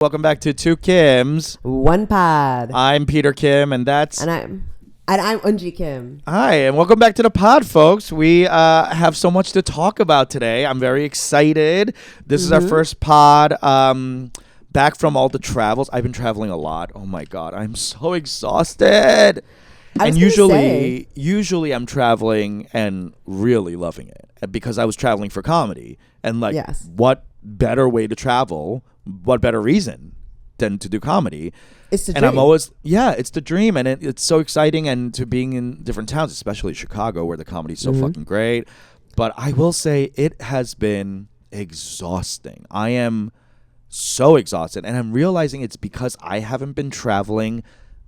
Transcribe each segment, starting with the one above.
Welcome back to Two Kims. One pod. I'm Peter Kim, and I'm Eunji Kim. Hi, and welcome back to the pod, folks. We have so much to talk about today. I'm very excited. This is our first pod. Back from all the travels. I've been traveling a lot. Oh my god, I'm so exhausted. And usually I'm traveling and really loving it because I was traveling for comedy. And what better way to travel? What better reason than to do comedy? It's the dream. And I'm always, it's the dream. And it's so exciting. And to being in different towns, especially Chicago, where the comedy is so fucking great. But I will say it has been exhausting. I am so exhausted. And I'm realizing it's because I haven't been traveling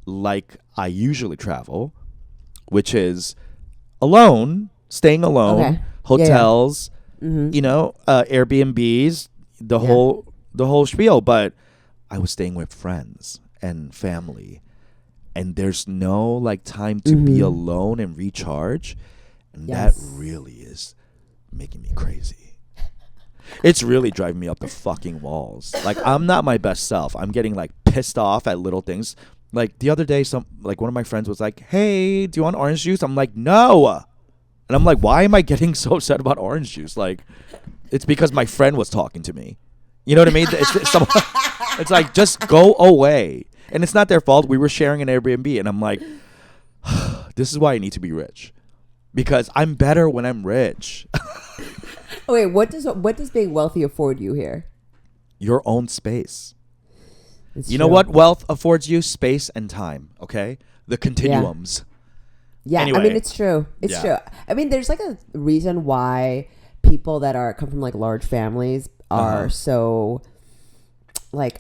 like I usually travel, which is alone, staying alone, hotels, Airbnbs, the whole spiel. But I was staying with friends and family, and there's no time to be alone and recharge, and that really is making me crazy. It's really driving me up the fucking walls. I'm not my best self. I'm getting pissed off at little things. The other day, one of my friends was like, "Hey, do you want orange juice?" I'm like, "No." And I'm like, "Why am I getting so upset about orange juice?" It's because my friend was talking to me. You know what I mean? It's like, just go away. And it's not their fault. We were sharing an Airbnb, and I'm like, this is why I need to be rich, because I'm better when I'm rich. Okay, what does being wealthy afford you here? Your own space. It's you true. know what wealth affords you? Space and time. Okay, the continuums. Yeah, anyway, I mean, it's true. It's true. I mean, there's a reason why people that come from large families are so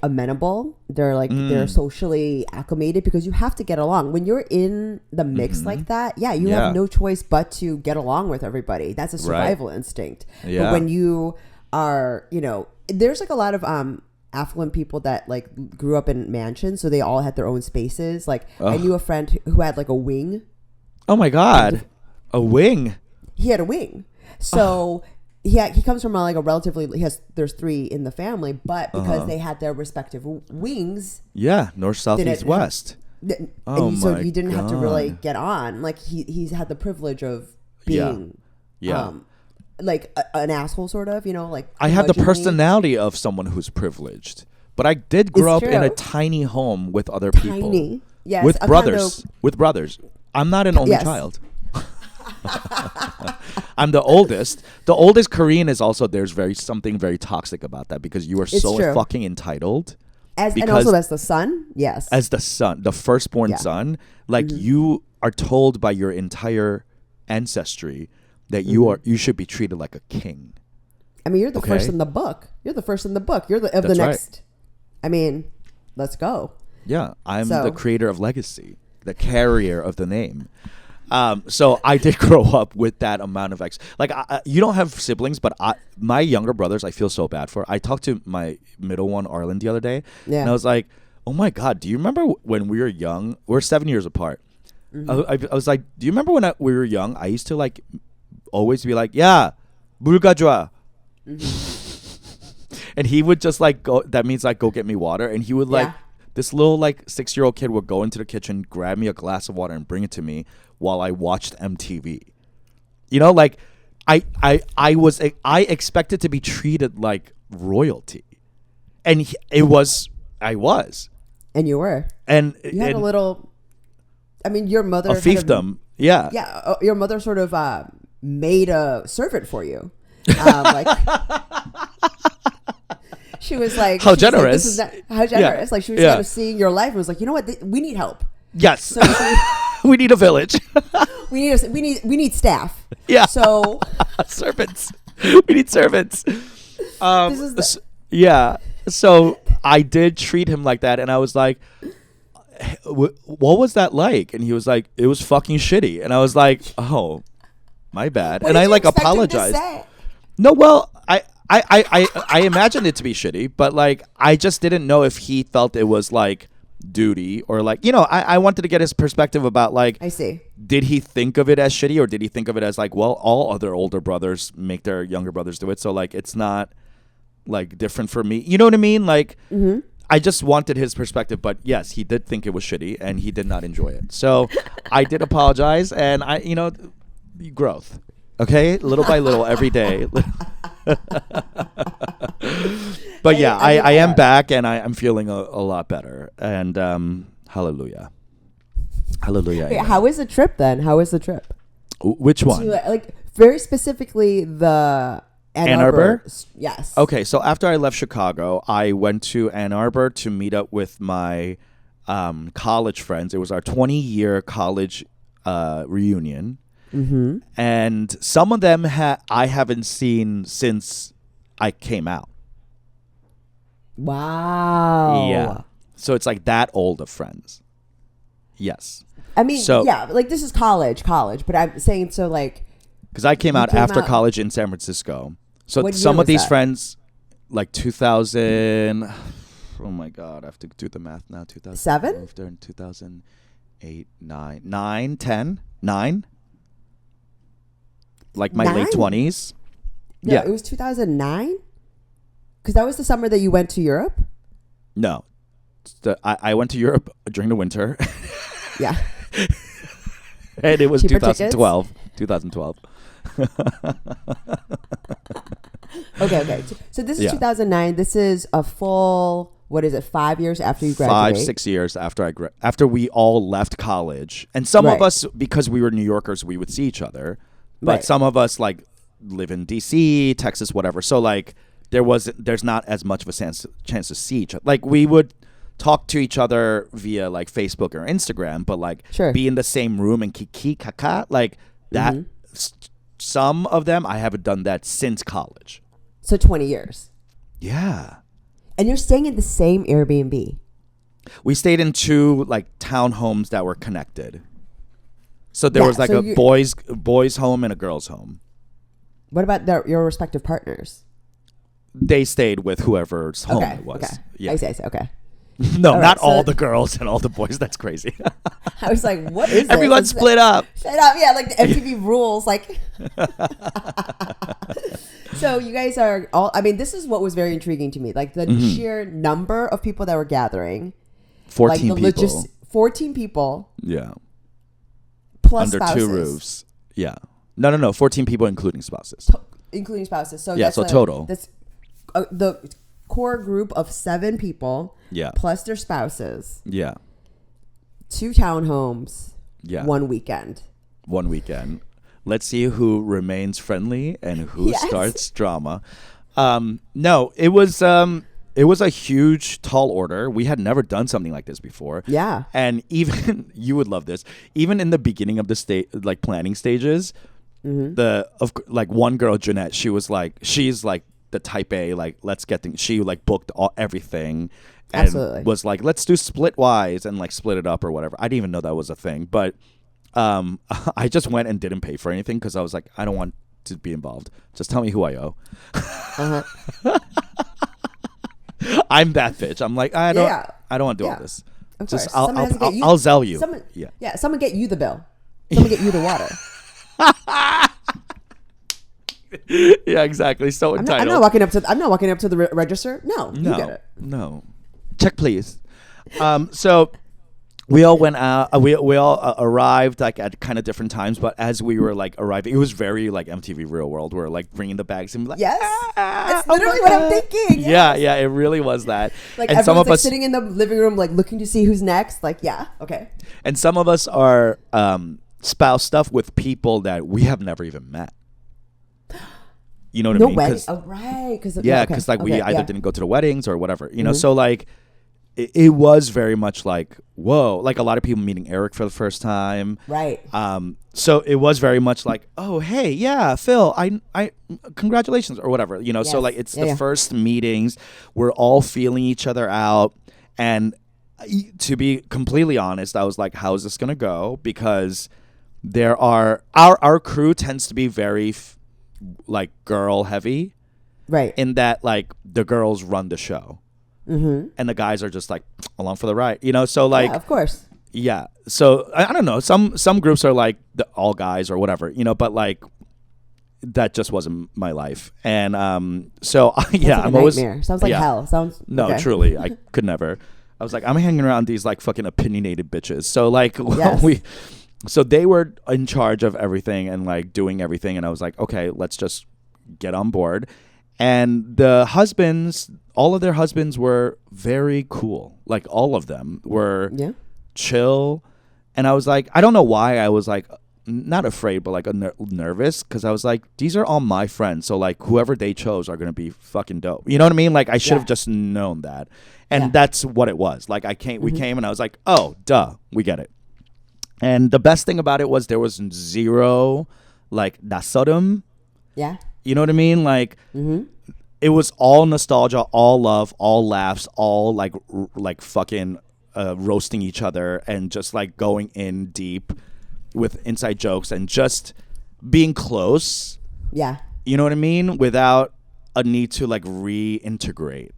amenable. They're they're socially acclimated because you have to get along. When you're in the mix like that, you have no choice but to get along with everybody. That's a survival instinct. Yeah. But when you are, there's a lot of affluent people that grew up in mansions, so they all had their own spaces. I knew a friend who had a wing. Oh my god, a wing. He had a wing. So he comes from a relatively, there's three in the family, but because they had their respective wings. Yeah, north, south, east, west. So he didn't have to really get on. He's had the privilege of being an asshole, sort of, I have the personality of someone who's privileged, but I did grow up in a tiny home with other people. Tiny, yes, with brothers. With brothers. I'm not an only child. I'm the oldest. The oldest Korean is also, there's something very toxic about that, because you are fucking entitled. And also as the son, yes. As the son, the firstborn son, you are told by your entire ancestry that you should be treated like a king. I mean, you're the first in the book. You're the first in the book. You're the next. Right. I mean, let's go. Yeah, I'm the creator of legacy, the carrier of the name. So I did grow up with that amount of you don't have siblings, but my younger brothers, I feel so bad for. I talked to my middle one, Arlen, the other day, and I was like, "Oh my god, do you remember when we were young? We're 7 years apart." I was like, "Do you remember when we were young? I used to always be like, yeah, 물 가져와." And he would just go. That means go get me water, and he would this little 6-year-old kid would go into the kitchen, grab me a glass of water, and bring it to me while I watched MTV. I expected to be treated like royalty, and I was, and you were, and you had a little. I mean, your mother a fiefdom, yeah. Your mother sort of made a servant for you, She was how generous. How generous. She was kind of seeing your life and was like, you know what? We need help. Yes. So we need a village. we need staff. Yeah. So servants. We need servants. So I did treat him like that, and I was like, what was that like? And he was like, it was fucking shitty. And I was like, oh, my bad. What and did I you expect apologized. Him to say? No, well, I imagined it to be shitty, but I just didn't know if he felt it was duty or I wanted to get his perspective about I see. Did he think of it as shitty, or did he think of it as well, all other older brothers make their younger brothers do it, so it's not different for me, you know what I mean? I just wanted his perspective, but yes, he did think it was shitty and he did not enjoy it. So I did apologize, and growth. Okay, little by little, every day. But yeah, I am back, and I'm feeling a lot better. And hallelujah, hallelujah. Wait, how is the trip then? How is the trip? Which one? Like very specifically the Ann Arbor. Yes. Okay, so after I left Chicago, I went to Ann Arbor to meet up with my college friends. It was our 20-year college reunion. Mm-hmm. And some of them I haven't seen since I came out. Wow. Yeah. So it's like that old of friends. Yes. I mean, yeah, like this is college, but I'm saying so like. Because I came out after college in San Francisco. So some of these friends, like 2000, oh my God, I have to do the math now. 2007? Moved there in 2008, 9, 10, 9. Like my late 20s. No, yeah. It was 2009? Because that was the summer that you went to Europe? No. I went to Europe during the winter. Yeah. And it was cheaper 2012. Tickets? 2012. Okay. So this is 2009. This is a full, 5 years after you graduate? 5-6 years after we all left college. And some of us, because we were New Yorkers, we would see each other. But some of us like live in DC, Texas, whatever. So like there's not as much of a chance to see each other. Like we would talk to each other via like Facebook or Instagram, but like be in the same room and kiki kaka like that. Some of them I haven't done that since college. So 20 years. Yeah. And you're staying in the same Airbnb. We stayed in 2 like townhomes that were connected. So there was like a boys home and a girls home. What about your respective partners? They stayed with whoever's home it was. Okay. Yeah. I see. Okay. No, not all the girls and all the boys. That's crazy. I was like, what is this? Everyone split up. Split up. Yeah, like the MTV rules. Like. So you guys are all, I mean, this is what was very intriguing to me. Like the sheer number of people that were gathering. 14 people. 14 people. Yeah. Plus under spouses. 2 roofs. Yeah. No. 14 people including spouses. Including spouses. So yeah, that's total. That's the core group of 7 people. Yeah. Plus their spouses. Yeah. 2 townhomes. Yeah. 1 weekend. Let's see who remains friendly and who starts drama. No, it was a huge, tall order. We had never done something like this before. Yeah. And even, you would love this, even in the beginning of the planning stages, one girl, Jeanette, she's like the type A, like, let's get things, she like booked everything. And Absolutely. was like, let's do split wise and like split it up or whatever. I didn't even know that was a thing. But I just went and didn't pay for anything because I was like, I don't want to be involved. Just tell me who I owe. I'm that bitch. I'm like, I don't want to do all this. Of just course. I'll Zell you. Someone get you the bill. Someone get you the water. Yeah, exactly. So entitled. I'm not walking up to the register. No, you get it. No. Check, please. So we all went out. We all arrived like at kind of different times, but as we were like arriving, it was very like MTV Real World. We're like bringing the bags and like, yes, that's literally what I'm thinking. Yes. Yeah, it really was that. Like and everyone's some of us sitting in the living room, like looking to see who's next. Like, yeah, okay. And some of us are spouse stuff with people that we have never even met. You know what I mean? Wedding. Oh, right. Because we either didn't go to the weddings or whatever. You know, so like it was very much like, whoa, like a lot of people meeting Eric for the first time. Right. So it was very much like, oh, hey, yeah, Phil, I congratulations or whatever. You know, yes. So like it's the first meetings. We're all feeling each other out. And to be completely honest, I was like, how is this going to go? Because there are our crew tends to be very like girl heavy, right? In that like the girls run the show, and the guys are just like along for the ride, you know. So like, of course, yeah. So I don't know. Some groups are like all guys or whatever, you know. But like, that just wasn't my life. And so yeah, like I'm a always nightmare. Sounds like hell. Sounds no, okay. truly, I could never. I was like, I'm hanging around these like fucking opinionated bitches. So like Yes. so they were in charge of everything and like doing everything, and I was like, okay, let's just get on board. And the husbands, all of their husbands were very cool. Like all of them were chill. And I was like, I don't know why I was like not afraid, but like nervous, because I was like, these are all my friends. So like whoever they chose are going to be fucking dope. You know what I mean? Like I should have just known that. And that's what it was. Like we came and I was like, oh, duh, we get it. And the best thing about it was there was zero like nasarum. Yeah. You know what I mean? Like it was all nostalgia, all love, all laughs, all like fucking roasting each other and just like going in deep with inside jokes and just being close. Yeah. You know what I mean? Without a need to like reintegrate.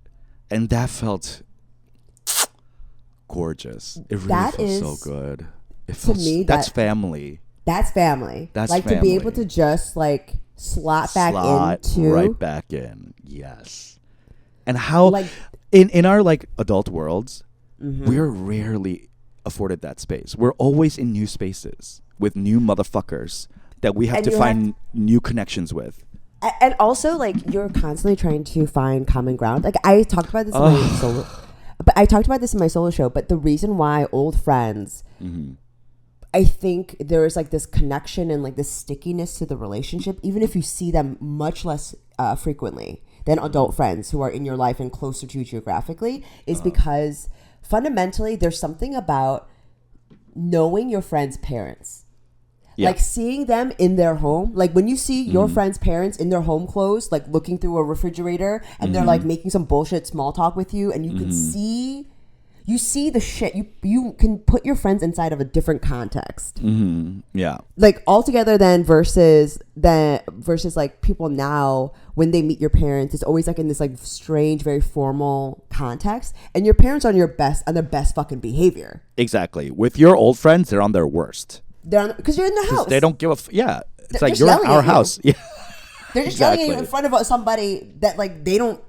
And that felt gorgeous. It really felt so good. It felt to me, that's family. That's family. That's like family. To be able to just like slot back into right back in. Yes. And how like in our like adult worlds, we're rarely afforded that space. We're always in new spaces with new motherfuckers that we have to find new connections with. And also, like, you're constantly trying to find common ground. Like, I talked about this in my solo, but I talked about this in my solo show. But the reason why old friends, I think there is like this connection and like this stickiness to the relationship, even if you see them much less frequently than adult friends who are in your life and closer to you geographically, is because fundamentally there's something about knowing your friends' parents. Yeah. Like seeing them in their home, like when you see your friends' parents in their home clothes, like looking through a refrigerator and they're like making some bullshit small talk with you, and you can see, you see the shit. You can put your friends inside of a different context. Yeah. Like altogether then versus like people now when they meet your parents, it's always like in this like strange, very formal context, and your parents are on their best fucking behavior. Exactly. With your old friends, they're on their worst. Because you're in the house. They don't give a it's like you're in our house. Yeah. They're just yelling at you in front of somebody that like they don't.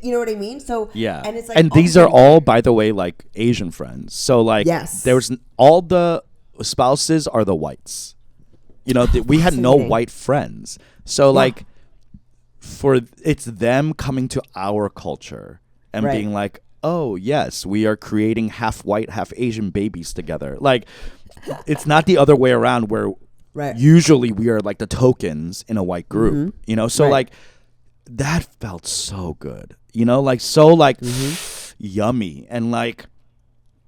You know what I mean? So yeah. And it's like, and these are all, by the way, like Asian friends. So like there's all the spouses are the whites. You know, we had no white friends. So like it's them coming to our culture and being like, oh yes, we are creating half white, half Asian babies together. Like. It's not the other way around where usually we are like the tokens in a white group, you know? So like that felt so good, you know, like so like yummy. And like,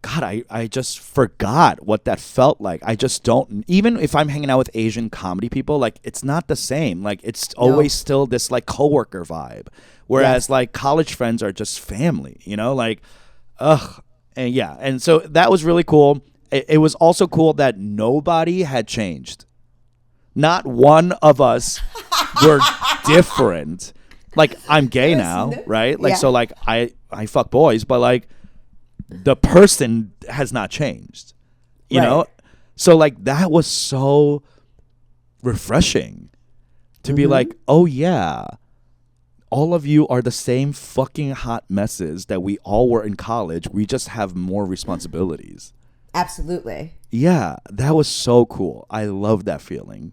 God, I just forgot what that felt like. I just don't, even if I'm hanging out with Asian comedy people, like it's not the same. Like it's always still this like coworker vibe. Whereas like college friends are just family, you know, like, ugh. And yeah. And so that was really cool. It was also cool that nobody had changed. Not one of us were different. Like, I'm gay now, right? Like, so, like, I fuck boys, but, like, the person has not changed. You know? So, like, that was so refreshing to be like, oh, yeah, all of you are the same fucking hot messes that we all were in college. We just have more responsibilities. Absolutely. Yeah, that was so cool. I love that feeling.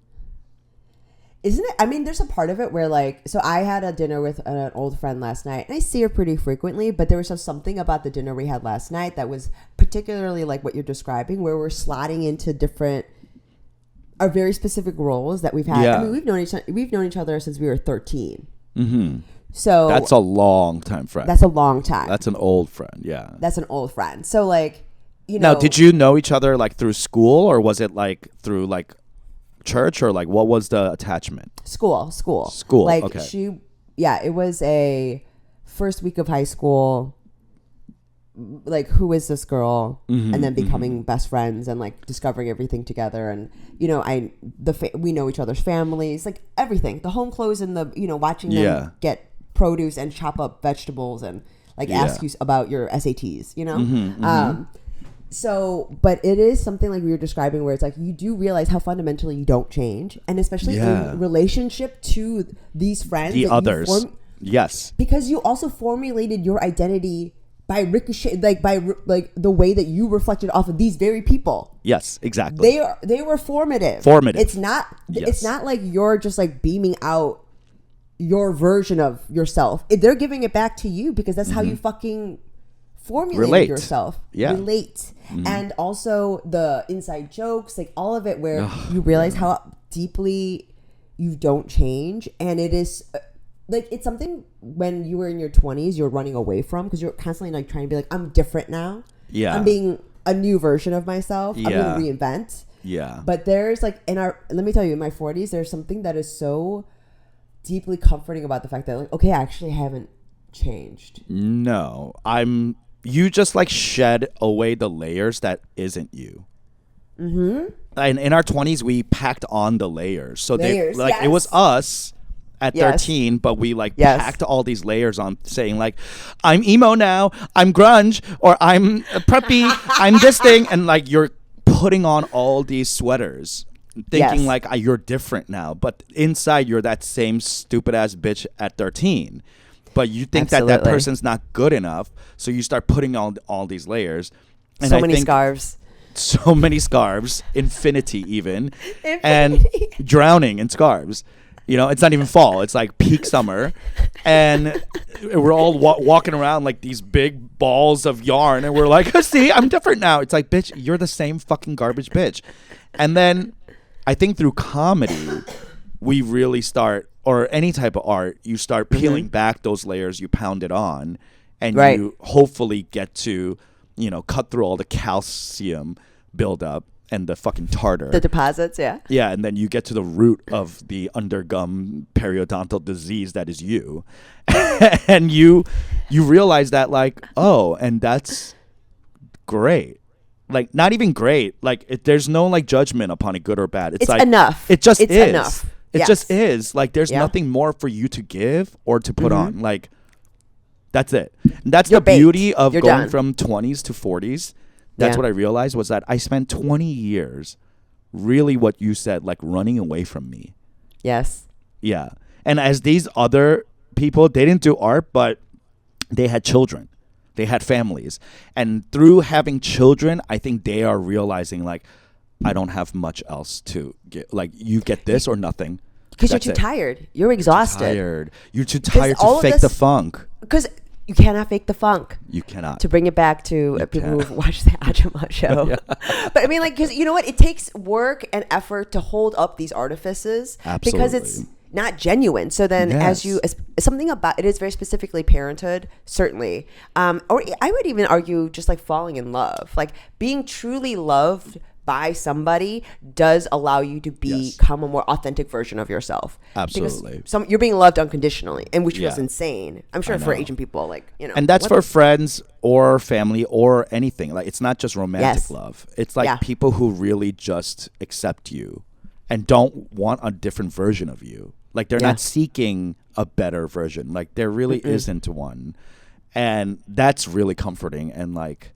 Isn't it? I mean, there's a part of it where like, so I had a dinner with an old friend last night, and I see her pretty frequently, but there was just something about the dinner we had last night that was particularly like what you're describing, where we're slotting into different, very specific roles that we've had. Yeah. I mean, we've known each other since we were 13. So that's a long time friend. That's a long time. That's an old friend. Yeah. That's an old friend. So like, you know. Now, did you know each other like through school, or was it like through like church, or like what was the attachment? School. Like okay. It was a first week of high school. Like, who is this girl? And then becoming best friends and like discovering everything together. And you know, we know each other's families, like everything, the home clothes and the, you know, watching them get produce and chop up vegetables and like ask you about your SATs, you know. But it is something like we were describing where it's like you do realize how fundamentally you don't change, and especially in relationship to these friends, the others. Yes, because you also formulated your identity by ricochet, like by the way that you reflected off of these very people. Yes, exactly. They were formative. It's not like you're just like beaming out your version of yourself. They're giving it back to you because that's how you fucking formulate yourself. Relate. And also the inside jokes, like all of it, where you realize how deeply you don't change, and it is like it's something when you were in your 20s you're running away from because you're constantly like trying to be like, I'm different now. I'm being a new version of myself. I'm going to reinvent. But there's like let me tell you, in my 40s there's something that is so deeply comforting about the fact that like, okay, I actually haven't changed. No, you just like shed away the layers that isn't you. And in our 20s we packed on the layers, so it was us at 13, but we like packed all these layers on, saying like, I'm emo now, I'm grunge, or I'm preppy, I'm this thing, and like you're putting on all these sweaters thinking like you're different now, but inside you're that same stupid ass bitch at 13. But you think that person's not good enough, so you start putting on all these layers. And so many scarves, infinity even, and drowning in scarves. You know, it's not even fall. It's like peak summer. And we're all walking around like these big balls of yarn. And we're like, see, I'm different now. It's like, bitch, you're the same fucking garbage bitch. And then I think through comedy, we really start, or any type of art, you start peeling back those layers you pounded on. And you hopefully get to, you know, cut through all the calcium buildup and the fucking tartar, the deposits, and then you get to the root of the undergum periodontal disease that is you. And you realize that like, oh, and that's great. Like, not even great, like there's no like judgment upon it, good or bad. It's like enough. It just it's is enough. It just is like there's nothing more for you to give or to put on. Like, that's it. And that's the beauty of going from 20s to 40s. That's what I realized, was that I spent 20 years really what you said, like running away from me. Yes. Yeah. And as these other people, they didn't do art, but they had children. They had families. And through having children, I think they are realizing like, I don't have much else to get. Like, you get this or nothing. Because you're too tired. You're exhausted. You're too tired to fake the funk. Because you cannot fake the funk. You cannot. To bring it back to people who've watched the Ajima show. But I mean, like, because you know what? It takes work and effort to hold up these artifices. Absolutely. Because it's not genuine. So then as something about it is very specifically parenthood, certainly. Or I would even argue just like falling in love. Like, being truly loved by somebody does allow you to become a more authentic version of yourself. Absolutely. Because you're being loved unconditionally, and which feels insane. I'm sure for Asian people, like, you know. And that's for friends or family or anything. Like, it's not just romantic love. It's like people who really just accept you and don't want a different version of you. Like, they're not seeking a better version. Like, there really isn't one. And that's really comforting, and like,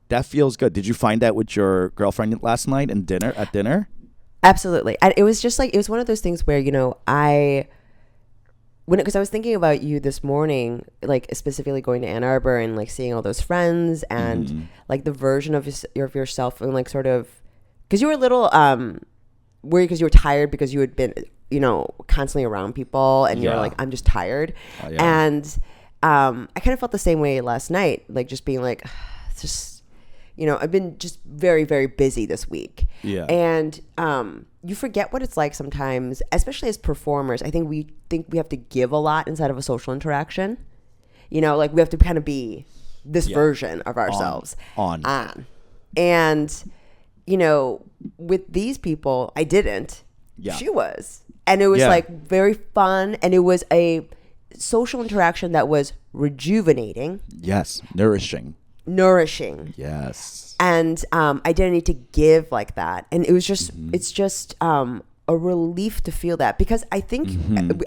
that feels good. Did you find that with your girlfriend last night at dinner? Absolutely. And it was just like, it was one of those things where, you know, because I was thinking about you this morning, like specifically going to Ann Arbor and like seeing all those friends and like the version of yourself, and like sort of, because you were a little worried because you were tired because you had been, you know, constantly around people, and you were like, I'm just tired. And I kind of felt the same way last night, like just being like, it's just, you know, I've been just very, very busy this week. Yeah. And you forget what it's like sometimes, especially as performers. I think we have to give a lot inside of a social interaction. You know, like we have to kind of be this version of ourselves. On. And, you know, with these people, I didn't. Yeah. She was. And it was like very fun. And it was a social interaction that was rejuvenating. Yes. Nourishing. Yes. And I didn't need to give like that, and it was just it's just a relief to feel that, because I think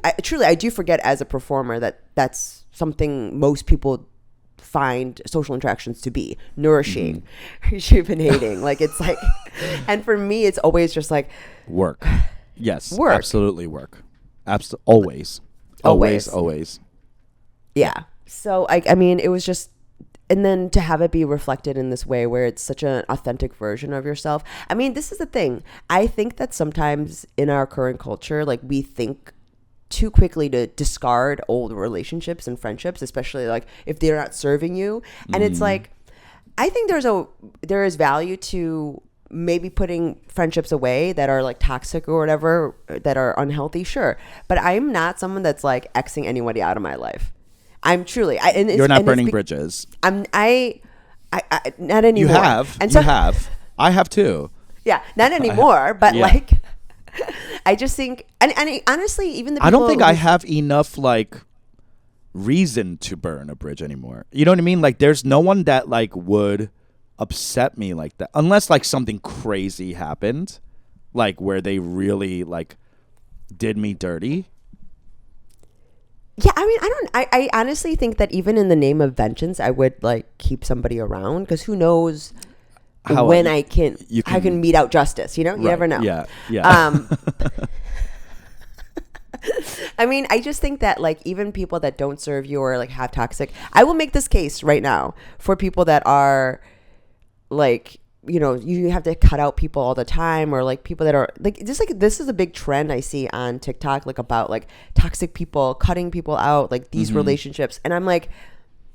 I do forget as a performer that that's something most people find social interactions to be nourishing, rejuvenating. Like it's like, and for me, it's always just like work. Yes, work. Absolutely work. Always. Yeah. So I mean, it was just, and then to have it be reflected in this way where it's such an authentic version of yourself. I mean, this is the thing. I think that sometimes in our current culture, like we think too quickly to discard old relationships and friendships, especially like if they're not serving you. And it's like, I think there is value to maybe putting friendships away that are like toxic or whatever, that are unhealthy, sure. But I'm not someone that's like Xing anybody out of my life. I'm truly. You're not burning bridges. I not anymore. You have. And so, you have. I have too. Yeah, not anymore. But yeah. like, I just think, and honestly, even the people I don't think I have enough like reason to burn a bridge anymore. You know what I mean? Like, there's no one that like would upset me like that, unless like something crazy happened, like where they really like did me dirty. Yeah, I mean, I honestly think that even in the name of vengeance, I would like keep somebody around, because who knows when I can mete out justice, you know? You never know. Yeah. I mean, I just think that like even people that don't serve you or like have toxic, I will make this case right now for people that are like, you know, you have to cut out people all the time, or like people that are like, just like, this is a big trend I see on TikTok, like about like toxic people cutting people out, like these relationships. And I'm like,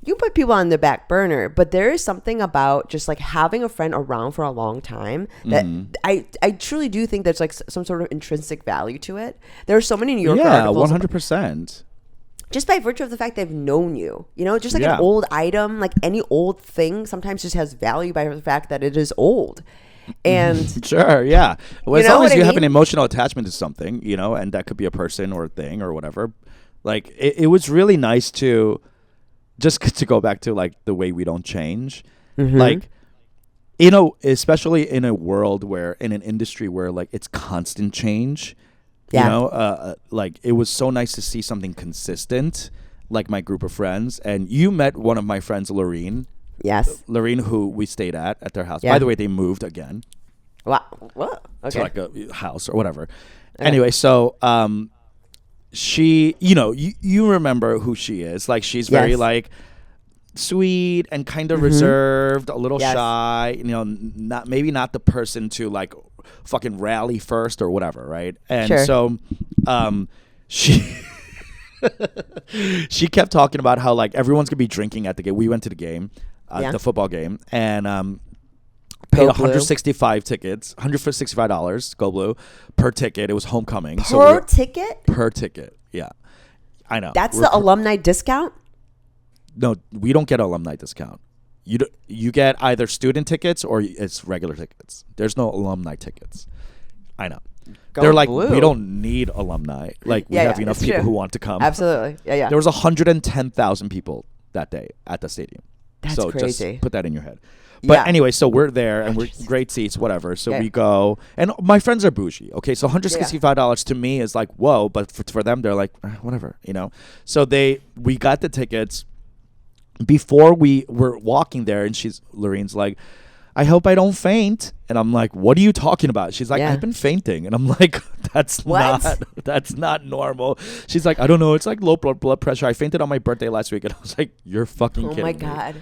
you put people on the back burner, but there is something about just like having a friend around for a long time that I truly do think there's like some sort of intrinsic value to it. There are so many New Yorker articles. 100%. Just by virtue of the fact they've known you, you know, just like an old item, like any old thing sometimes just has value by the fact that it is old. And sure, yeah. Well, as long as you have an mean? emotional attachment to something, you know, and that could be a person or a thing or whatever. Like, it was really nice to just to go back to like the way we don't change. Like, you know, especially in a world where, in an industry where like it's constant change. You know, like it was so nice to see something consistent, like my group of friends. And you met one of my friends, Lorene. Yes. Lorene, who we stayed at their house. Yeah. By the way, they moved again. Wow. What? Okay. To like a house or whatever. Okay. Anyway, so she, you know, you remember who she is. Like, she's very like sweet and kind of reserved, a little shy, you know, maybe not the person to like fucking rally first or whatever, right? And so she she kept talking about how like everyone's gonna be drinking at the game. We went to the game, the football game, and paid $165 Go Blue per ticket. It was homecoming. Ticket? Per ticket, yeah. I know. That's the alumni discount? No, we don't get an alumni discount. You get either student tickets or it's regular tickets. There's no alumni tickets. I know. They're like, Blue. We don't need alumni. Like, we have enough people who want to come. Absolutely. Yeah. There was 110,000 people that day at the stadium. That's so crazy. Just put that in your head. But anyway, so we're there and we're great seats, whatever. So we go, and my friends are bougie. Okay, so $165 to me is like, whoa, but for them, they're like, whatever, you know. So we got the tickets. Before we were walking there, and Lorene's like, I hope I don't faint. And I'm like, what are you talking about? She's like, I've been fainting. And I'm like, that's not normal. She's like, I don't know. It's like low blood pressure. I fainted on my birthday last week. And I was like, you're fucking kidding me. Oh my God.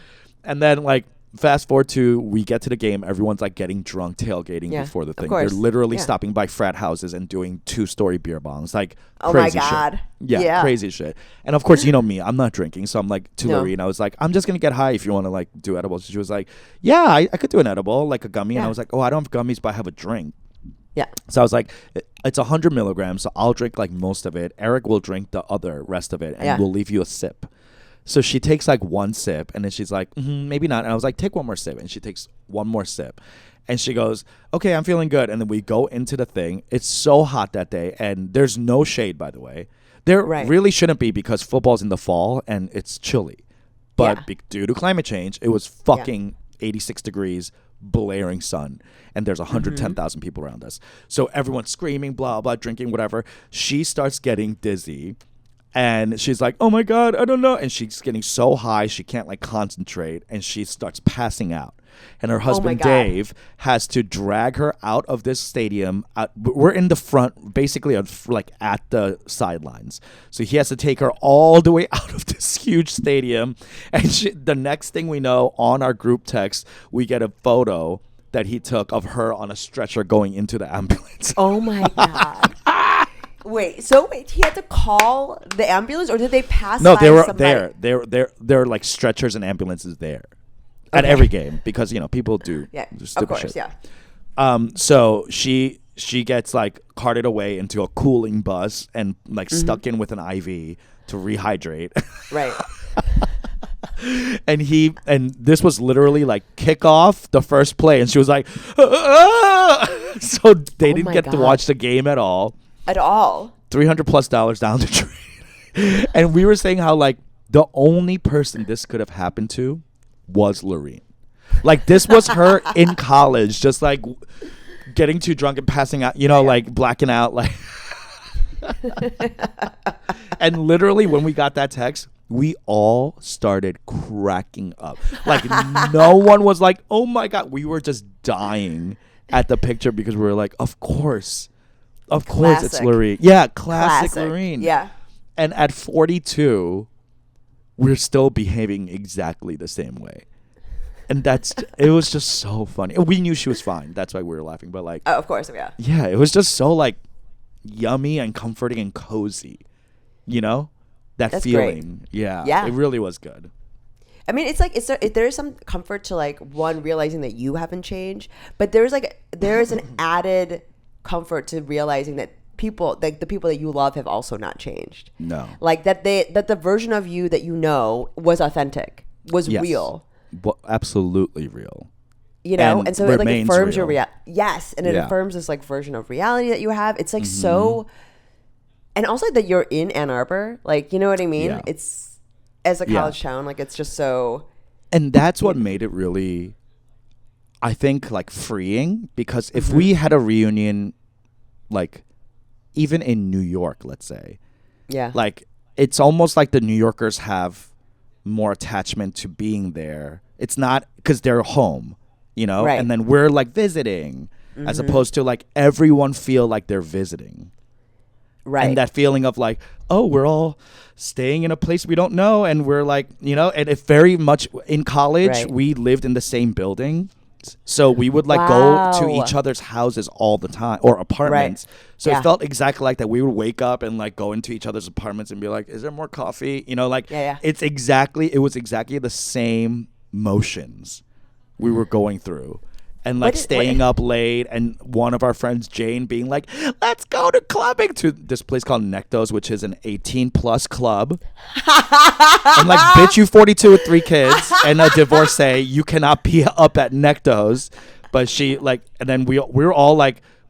And then like, fast forward to we get to the game. Everyone's like getting drunk, tailgating before the thing. They're literally stopping by frat houses and doing 2-story beer bongs. Like, crazy shit. Yeah, crazy shit. And of course, you know me, I'm not drinking. So I'm like to Lorene, I was like, I'm just going to get high if you want to like do edibles. She was like, yeah, I could do an edible, like a gummy. And I was like, oh, I don't have gummies, but I have a drink. Yeah. So I was like, it's 100 milligrams. So I'll drink like most of it. Eric will drink the rest of it. And we'll leave you a sip. So she takes like one sip, and then she's like, maybe not. And I was like, take one more sip. And she takes one more sip. And she goes, okay, I'm feeling good. And then we go into the thing. It's so hot that day. And there's no shade, by the way. There really shouldn't be, because football's in the fall and it's chilly. But due to climate change, it was fucking 86 degrees, blaring sun. And there's 110,000 people around us. So everyone's screaming, blah, blah, drinking, whatever. She starts getting dizzy. And she's like, oh my God, I don't know. And she's getting so high, she can't like concentrate. And she starts passing out. And her husband, Dave, has to drag her out of this stadium. We're in the front, basically like at the sidelines. So he has to take her all the way out of this huge stadium. And the next thing we know, on our group text, we get a photo that he took of her on a stretcher going into the ambulance. Oh my God. Wait, he had to call the ambulance, or did they pass? No, they were somebody? there. There are like stretchers and ambulances there at every game because people do stupid of course, shit. Yeah. So she gets like carted away into a cooling bus and like stuck in with an IV to rehydrate. Right. And this was literally like kickoff, the first play, and she was like, ah! So they didn't get to watch the game at all. At all. $300+ down the drain. And we were saying how like the only person this could have happened to was Lorene. Like this was her in college, just like getting too drunk and passing out, like blacking out, like. And literally when we got that text, we all started cracking up. Like no one was like, oh my God. We were just dying at the picture because we were like, of course it's Lorene. Yeah, classic Lorene. Yeah. And at 42, we're still behaving exactly the same way. And it was just so funny. We knew she was fine. That's why we were laughing. But like, of course, yeah. Yeah, it was just so like yummy and comforting and cozy. That's feeling. Great. Yeah. It really was good. I mean, it's like there is some comfort to like one realizing that you haven't changed, but there's an added comfort to realizing that the people that you love have also not changed. No. Like that the version of you that was authentic, was real. Well, absolutely real. And so it like affirms real. your yes, and it affirms this like version of reality that you have. It's like so, and also that you're in Ann Arbor, like you know what I mean. Yeah. It's as a college town, like it's just so. And that's what made it really, I think, like freeing, because if we had a reunion, like even in New York, let's say, like it's almost like the New Yorkers have more attachment to being there. It's not because they're home, right. And then we're like visiting, as opposed to like everyone feel like they're visiting. Right. And that feeling of like, oh, we're all staying in a place we don't know. And we're like, and it very much in college, we lived in the same building. So we would like go to each other's houses all the time, or apartments. Right. So it felt exactly like that. We would wake up and like go into each other's apartments and be like, is there more coffee? It was exactly the same motions we were going through. And like staying up late, and one of our friends, Jane, being like, let's go to clubbing to this place called Nectos, which is an 18+ club. I'm like, bitch, you 42 with 3 kids and a divorcee. You cannot be up at Nectos. But she like, and then we're all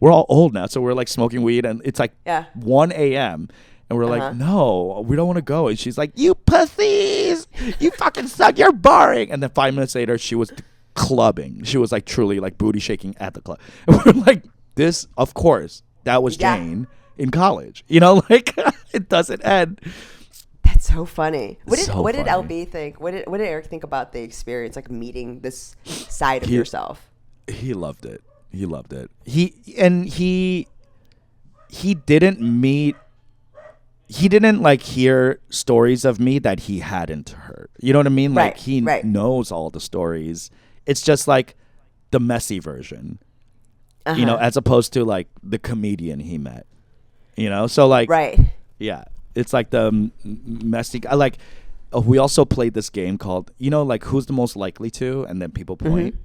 old now. So we're like smoking weed, and it's like 1 a.m. And we're like, no, we don't want to go. And she's like, you pussies, you fucking suck, you're boring. And then 5 minutes later, she was clubbing. She was like truly like booty shaking at the club. And we're like, this, of course, that was Jane in college. Like it doesn't end. That's so funny. What did LB think? What did Eric think about the experience, like meeting this side of yourself? He loved it. He didn't like hear stories of me that he hadn't heard. You know what I mean? Like he knows all the stories. It's just like the messy version, as opposed to like the comedian he met, So like, yeah, it's like the messy. We also played this game called, like who's the most likely to, and then people point.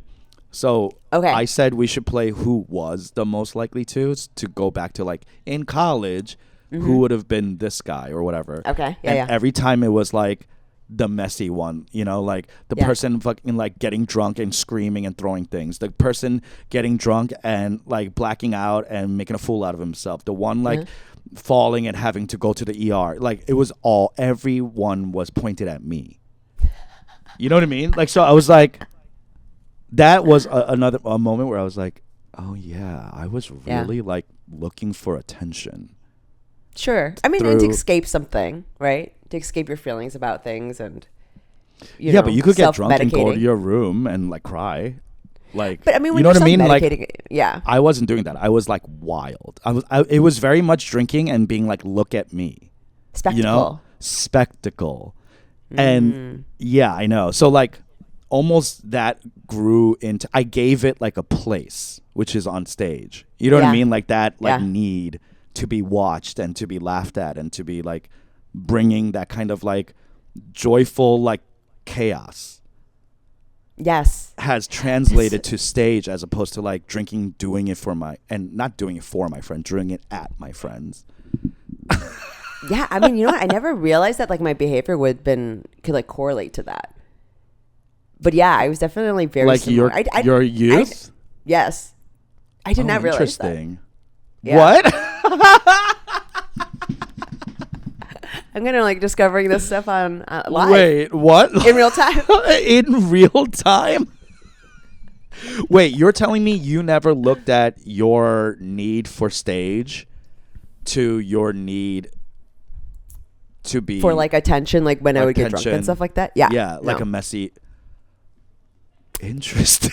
So I said we should play who was the most likely to go back to like in college, who would have been this guy or whatever. Okay. Yeah. And every time it was like the messy one, like the person fucking like getting drunk and screaming and throwing things, the person getting drunk and like blacking out and making a fool out of himself, the one like falling and having to go to the ER. Like it was everyone was pointed at me. You know what I mean? Like, so I was like, that was a moment where I was like, oh yeah, I was really like looking for attention. Sure. I mean, and to escape something, right? To escape your feelings about things and, yeah, but you could get drunk and go to your room and like cry. Like, but I mean, when you know what I mean? Like, yeah. I wasn't doing that. I was like wild. It was very much drinking and being like, look at me. Spectacle. You know? Spectacle. And yeah, I know. So like almost that grew into, I gave it like a place, which is on stage. You know what I mean? Like that need to be watched and to be laughed at and to be like bringing that kind of like joyful like chaos. Yes. Has translated to stage as opposed to like drinking, doing it for not doing it for my friend, doing it at my friends. Yeah, I mean, you know what? I never realized that like my behavior could like correlate to that. But yeah, I was definitely very like similar. Your youth. Yes, I did not realize that. Interesting. What? I'm gonna like discovering this stuff on live. Wait, what? In real time? In real time? Wait, you're telling me you never looked at your need for stage to your need to be for like attention, like when I would get drunk and stuff like that? Yeah. Yeah, like a messy. Interesting.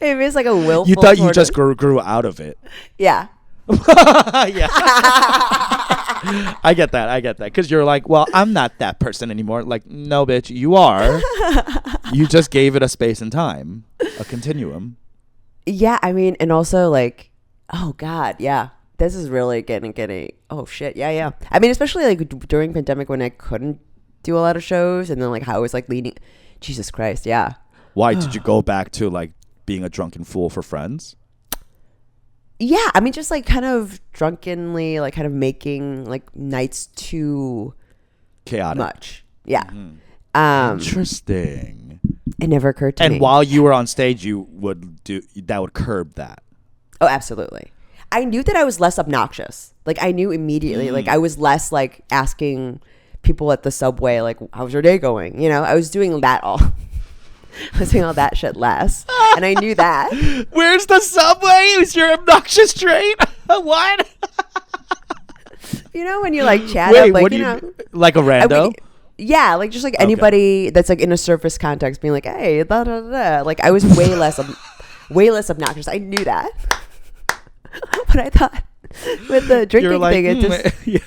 Maybe it's like a willful. You thought you just grew out of it. Yeah. Yeah. I get that. Because you're like, well, I'm not that person anymore. Like, no, bitch, you are. You just gave it a space and time, a continuum. Yeah, I mean, and also like, oh God, yeah. This is really getting. Oh shit, yeah. I mean, especially like during pandemic when I couldn't do a lot of shows, and then like how I was like leading. Jesus Christ, yeah. Why did you go back to like being a drunken fool for friends? Yeah, I mean, just like kind of drunkenly, like kind of making like nights too chaotic, much. Yeah. Interesting. It never occurred to me. And while you were on stage, you would curb that. Oh, absolutely. I knew that I was less obnoxious. Like I knew immediately. Like I was less like asking people at the subway, like, "How's your day going?" You know, I was doing that all. I was doing all that shit less, and I knew that. Where's the subway? Is your obnoxious trait? What? You know when you like chat up, like what do you like a rando? Yeah, like just like anybody that's like in a surface context, being like, "Hey, da da da." Like I was way less obnoxious. I knew that, but I thought with the drinking thing, it just. Yeah.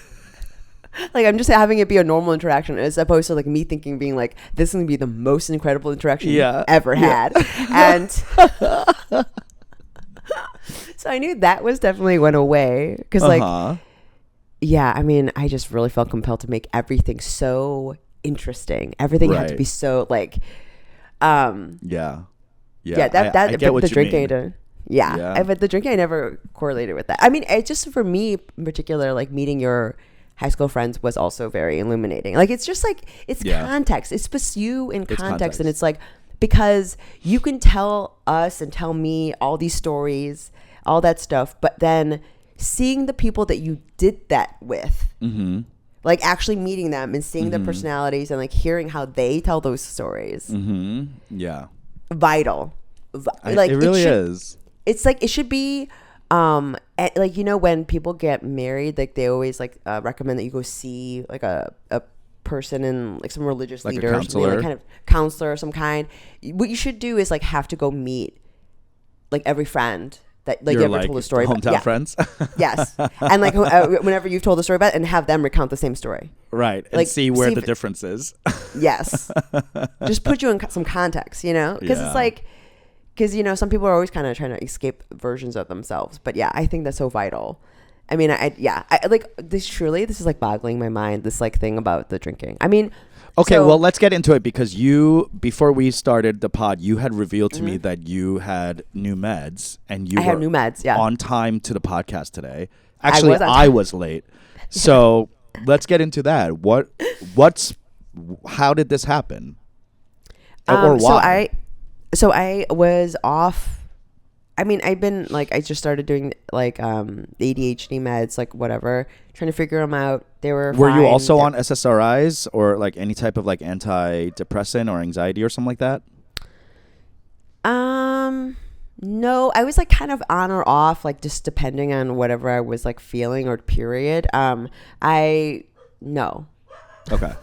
Like I'm just having it be a normal interaction as opposed to like me thinking being like this is gonna be the most incredible interaction you've ever had. And so I knew that was definitely went away because like yeah, I mean I just really felt compelled to make everything so interesting. Everything had to be so like the drinking but the drinking I never correlated with that. I mean it just for me in particular like meeting your high school friends was also very illuminating. Like it's just like it's context. It puts you in context, and it's like because you can tell us and tell me all these stories, all that stuff, but then seeing the people that you did that with, like actually meeting them and seeing their personalities and like hearing how they tell those stories, vital. Like it really is. It's like it should be. Like you know when people get married, like they always like recommend that you go see like a person in like some religious like leader a counselor. Or something, like kind of counselor of some kind. What you should do is like have to go meet like every friend that like you ever told a story hometown about. Friends. Yes, and like whenever you've told a story about it, and have them recount the same story. Right, and like, see where the difference is. Yes, just put you in some context, you know, because it's like. Because, you know, some people are always kind of trying to escape versions of themselves. But, yeah, I think that's so vital. I mean, I like this is like boggling my mind, this like thing about the drinking. I mean. Okay, well, let's get into it because before we started the pod, you had revealed to me that you had new meds. And you had new meds, yeah. On time to the podcast today. Actually, I was late. So let's get into that. How did this happen? Or why? So I was off. I mean, I've been like, I just started doing like ADHD meds, like whatever, trying to figure them out. They were you also on SSRIs or like any type of like antidepressant or anxiety or something like that? No, I was like kind of on or off, like just depending on whatever I was like feeling or period. I no. Okay.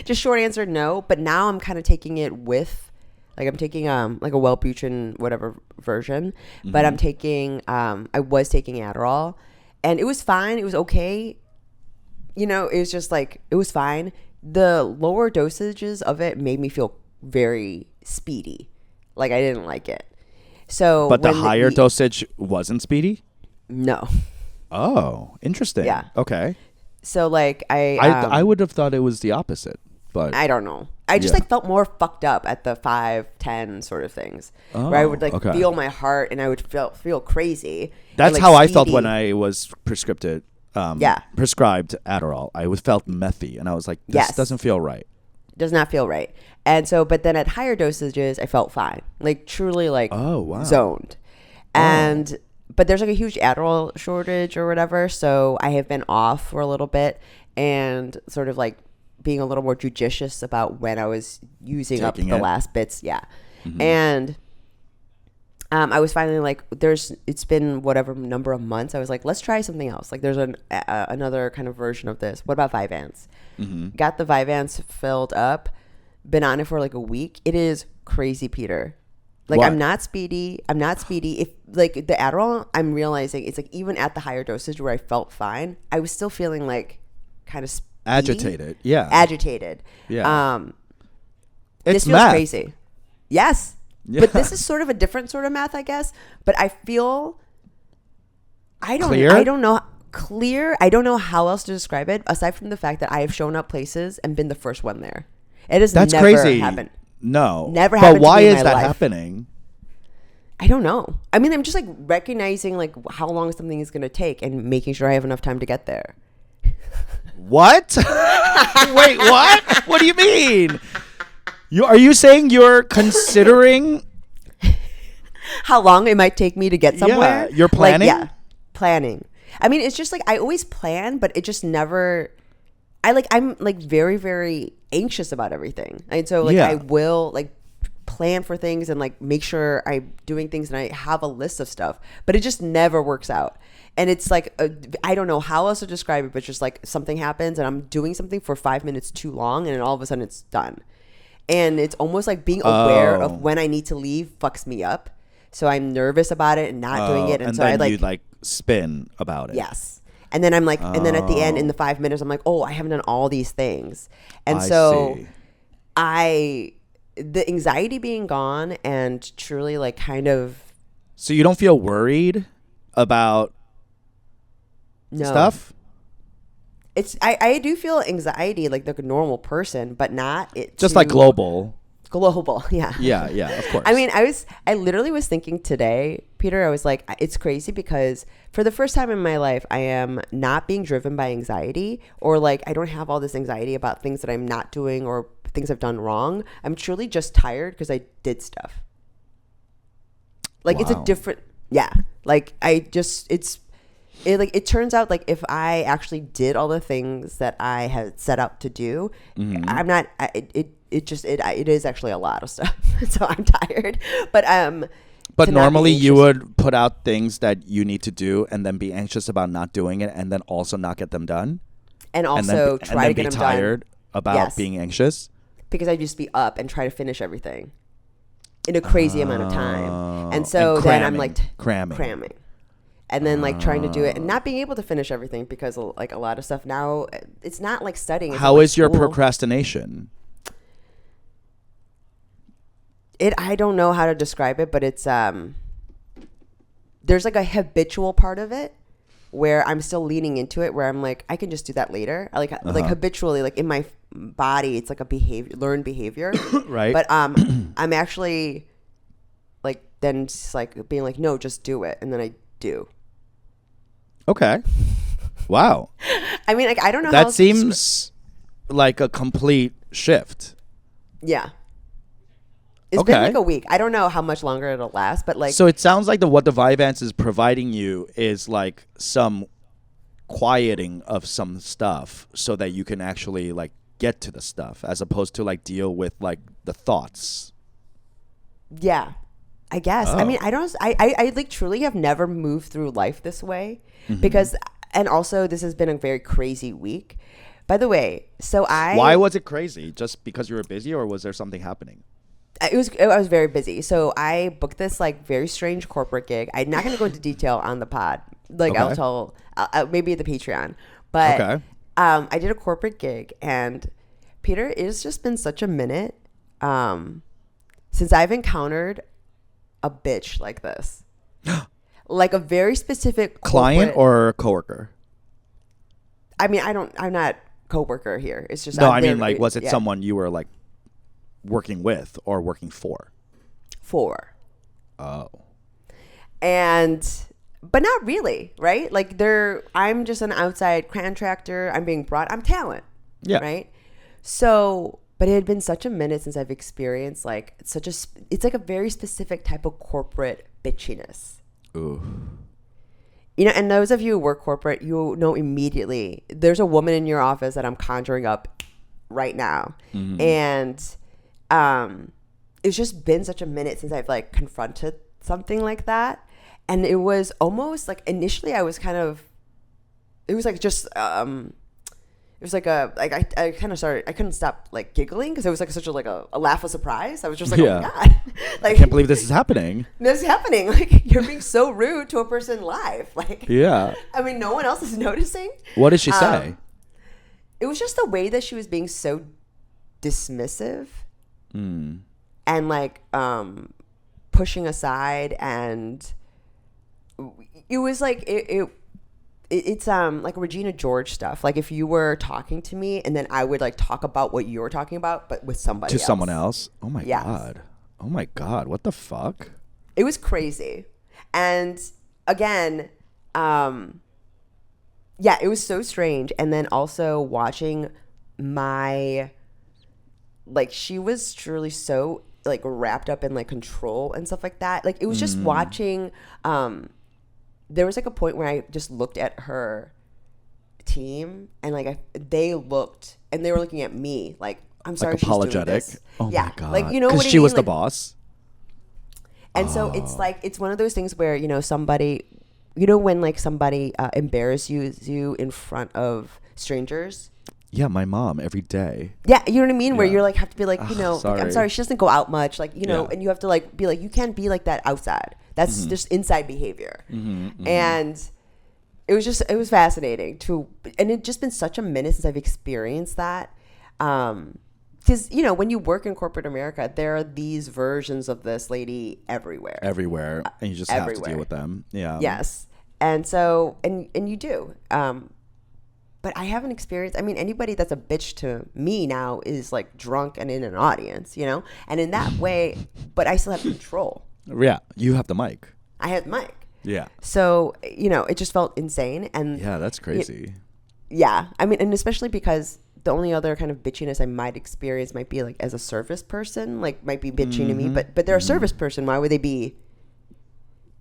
Just short answer, no. But now I'm kind of taking it with, like I'm taking like a Wellbutrin whatever version, but I'm taking I was taking Adderall, and it was fine. It was okay. You know, it was just like it was fine. The lower dosages of it made me feel very speedy. Like I didn't like it. So, but the higher dosage wasn't speedy? No. Oh, interesting. Yeah. Okay. So like I would have thought it was the opposite, but I don't know. I just like felt more fucked up at the 5, 10 sort of things, where I would like feel my heart and I would feel crazy. That's like, how I felt when I was prescribed Adderall. I was felt methy, and I was like, this doesn't feel right. Does not feel right. And so, but then at higher dosages, I felt fine, like truly like zoned. And but there's like a huge Adderall shortage or whatever, so I have been off for a little bit and sort of like being a little more judicious about when I was using up the last bits. Yeah. And I was finally like, it's been whatever number of months. I was like, let's try something else. Like there's another kind of version of this. What about Vyvanse? Got the Vyvanse filled up, been on it for like a week. It is crazy, Peter. Like what? I'm not speedy. If like the Adderall, I'm realizing it's like even at the higher dosage where I felt fine, I was still feeling like kind of speedy. Agitated. Yeah. This feels crazy. Yes. Yeah. But this is sort of a different sort of math, I guess. But I feel I don't know clear. I don't know how else to describe it aside from the fact that I have shown up places and been the first one there. It has never crazy. happened. No. Never happened. But why to me in is my that life. happening? I don't know. I mean, I'm just like recognizing like how long something is going to take and making sure I have enough time to get there. What? Wait, what? What do you mean? Are you saying you're considering how long it might take me to get somewhere? Yeah, you're planning? Like, yeah, planning. I mean, it's just like I always plan, but it just never. I'm like very, very anxious about everything, and so like I will like plan for things and like make sure I'm doing things and I have a list of stuff, but it just never works out. And it's like I don't know how else to describe it, but just like something happens and I'm doing something for 5 minutes too long, and then all of a sudden it's done. And it's almost like being aware of when I need to leave fucks me up. So I'm nervous about it and not doing it. And so then I you like spin about it. Yes. And then I'm like, and then at the end in the 5 minutes, I'm like, oh, I haven't done all these things. And see. The anxiety being gone and truly like kind of. So you don't feel worried about stuff? I do feel anxiety like a normal person, but not it. Just like global, yeah. Yeah, of course. I mean, I literally was thinking today, Peter, I was like, it's crazy because for the first time in my life, I am not being driven by anxiety, or like I don't have all this anxiety about things that I'm not doing or things I've done wrong. I'm truly just tired because I did stuff. Like It's a different, like it turns out like if I actually did all the things that I had set out to do, I'm not. It is actually a lot of stuff. So I'm tired, but normally you would put out things that you need to do and then be anxious about not doing it, and then also not get them done, and also try to get them done. Tired about being anxious because I'd just be up and try to finish everything in a crazy amount of time, and so then I'm like cramming. And then like trying to do it and not being able to finish everything because like a lot of stuff now, it's not like studying. How is your procrastination? I don't know how to describe it, but it's there's like a habitual part of it where I'm still leaning into it, where I'm like, I can just do that later. Like habitually, like in my body, it's like a learned behavior. Right. But I'm actually like then just like being like, no, just do it, and then I do. Okay. Wow. I mean, like I don't know. That seems like a complete shift. Yeah. It's been like a week. I don't know how much longer it'll last, but like. So it sounds like what the Vyvanse is providing you is like some quieting of some stuff, so that you can actually like get to the stuff, as opposed to like deal with like the thoughts. Yeah. I guess. Oh. I mean, I like truly have never moved through life this way because, and also this has been a very crazy week. By the way, Why was it crazy? Just because you were busy, or was there something happening? I was very busy. So I booked this like very strange corporate gig. I'm not going to go into detail on the pod. Like Okay. I'll tell, maybe the Patreon. But Okay. I did a corporate gig, and Peter, it has just been such a minute since I've encountered a bitch like this. Like a very specific Client corporate- or coworker? I mean, I'm not coworker here. It's just No, I'm I mean, there- like, was it yeah, someone you were like working with or working for? for. Oh. But not really, right? Like I'm just an outside contractor. I'm being brought. I'm talent. Yeah. Right. So, but it had been such a minute since I've experienced like it's like a very specific type of corporate bitchiness. Ooh. You know, and those of you who work corporate, you know immediately there's a woman in your office that I'm conjuring up right now, and it's just been such a minute since I've like confronted something like that. And it was almost like initially I was kind of, it was like just, it was like I kind of started, I couldn't stop like giggling because it was like such a laugh of surprise. I was just like, Yeah. oh my God. Like, I can't believe this is happening. this is happening. Like you're being so rude to a person live. Like, Yeah. I mean, no one else is noticing. What did she say? It was just the way that she was being so dismissive and like pushing aside, and it was like it's like Regina George stuff. Like if you were talking to me and then I would like talk about what you were talking about, but with somebody To else. someone else? Oh my Yes. God. Oh my God. What the fuck? It was crazy. And again, yeah, it was so strange. And then also watching she was truly so like wrapped up in like control and stuff like that. Like it was just watching, there was like a point where I just looked at her team and like they were looking at me like, I'm sorry, Like she's doing apologetic. this. Oh Yeah. my God. Like, you know what I Because she mean? was the Like, boss. and so it's like, it's one of those things where, you know, somebody, you know, when like somebody embarrasses you in front of strangers. Yeah, my mom every day. Yeah, you know what I mean? Where Yeah. you're like, have to be like, you know, like, I'm sorry. sorry, she doesn't go out much. Like, you know, Yeah. and you have to like be like, you can't be like that outside. That's just inside behavior. And it was fascinating and it just been such a minute since I've experienced that. Because, you know, when you work in corporate America, there are these versions of this lady everywhere. Everywhere. And you just have to everywhere. deal with them. Yeah. Yes. And so, and you do. But I haven't experienced, I mean, anybody that's a bitch to me now is like drunk and in an audience, you know? And in that way, but I still have control. Yeah. You have the mic. I had Mike. Yeah. So, you know, it just felt insane. And Yeah, that's crazy. yeah, I mean, and especially because the only other kind of bitchiness I might experience might be like as a service person, like might be bitching to me, but they're a service person. Why would they be,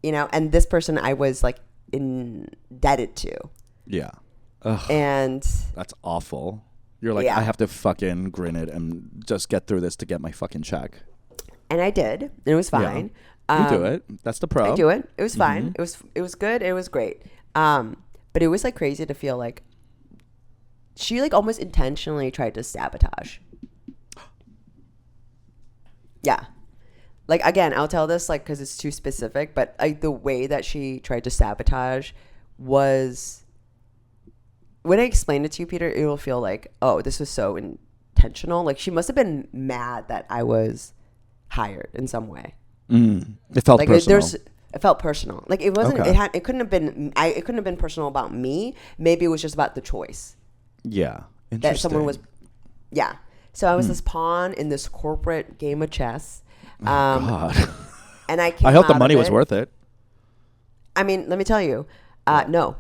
you know? And this person I was like indebted to. Yeah. Ugh, And that's awful. You're like, Yeah. I have to fucking grin it and just get through this to get my fucking check. I did. And it was fine. You do it. That's the pro. I do it. It was fine. It was good. It was great. But it was like crazy to feel like she like almost intentionally tried to sabotage. Yeah. Like again, I'll tell this like because it's too specific, but like the way that she tried to sabotage was, when I explain it to you, Peter, it will feel like, oh, this was so intentional. Like she must have been mad that I was hired in some way. It felt Like personal. it felt personal. Like it wasn't. Okay. It couldn't have been. It couldn't have been personal about me. Maybe it was just about the choice Yeah. Interesting. that someone was. Yeah. So I was this pawn in this corporate game of chess. God. And I came I hope the out of money was it. worth it. I mean, let me tell you, no.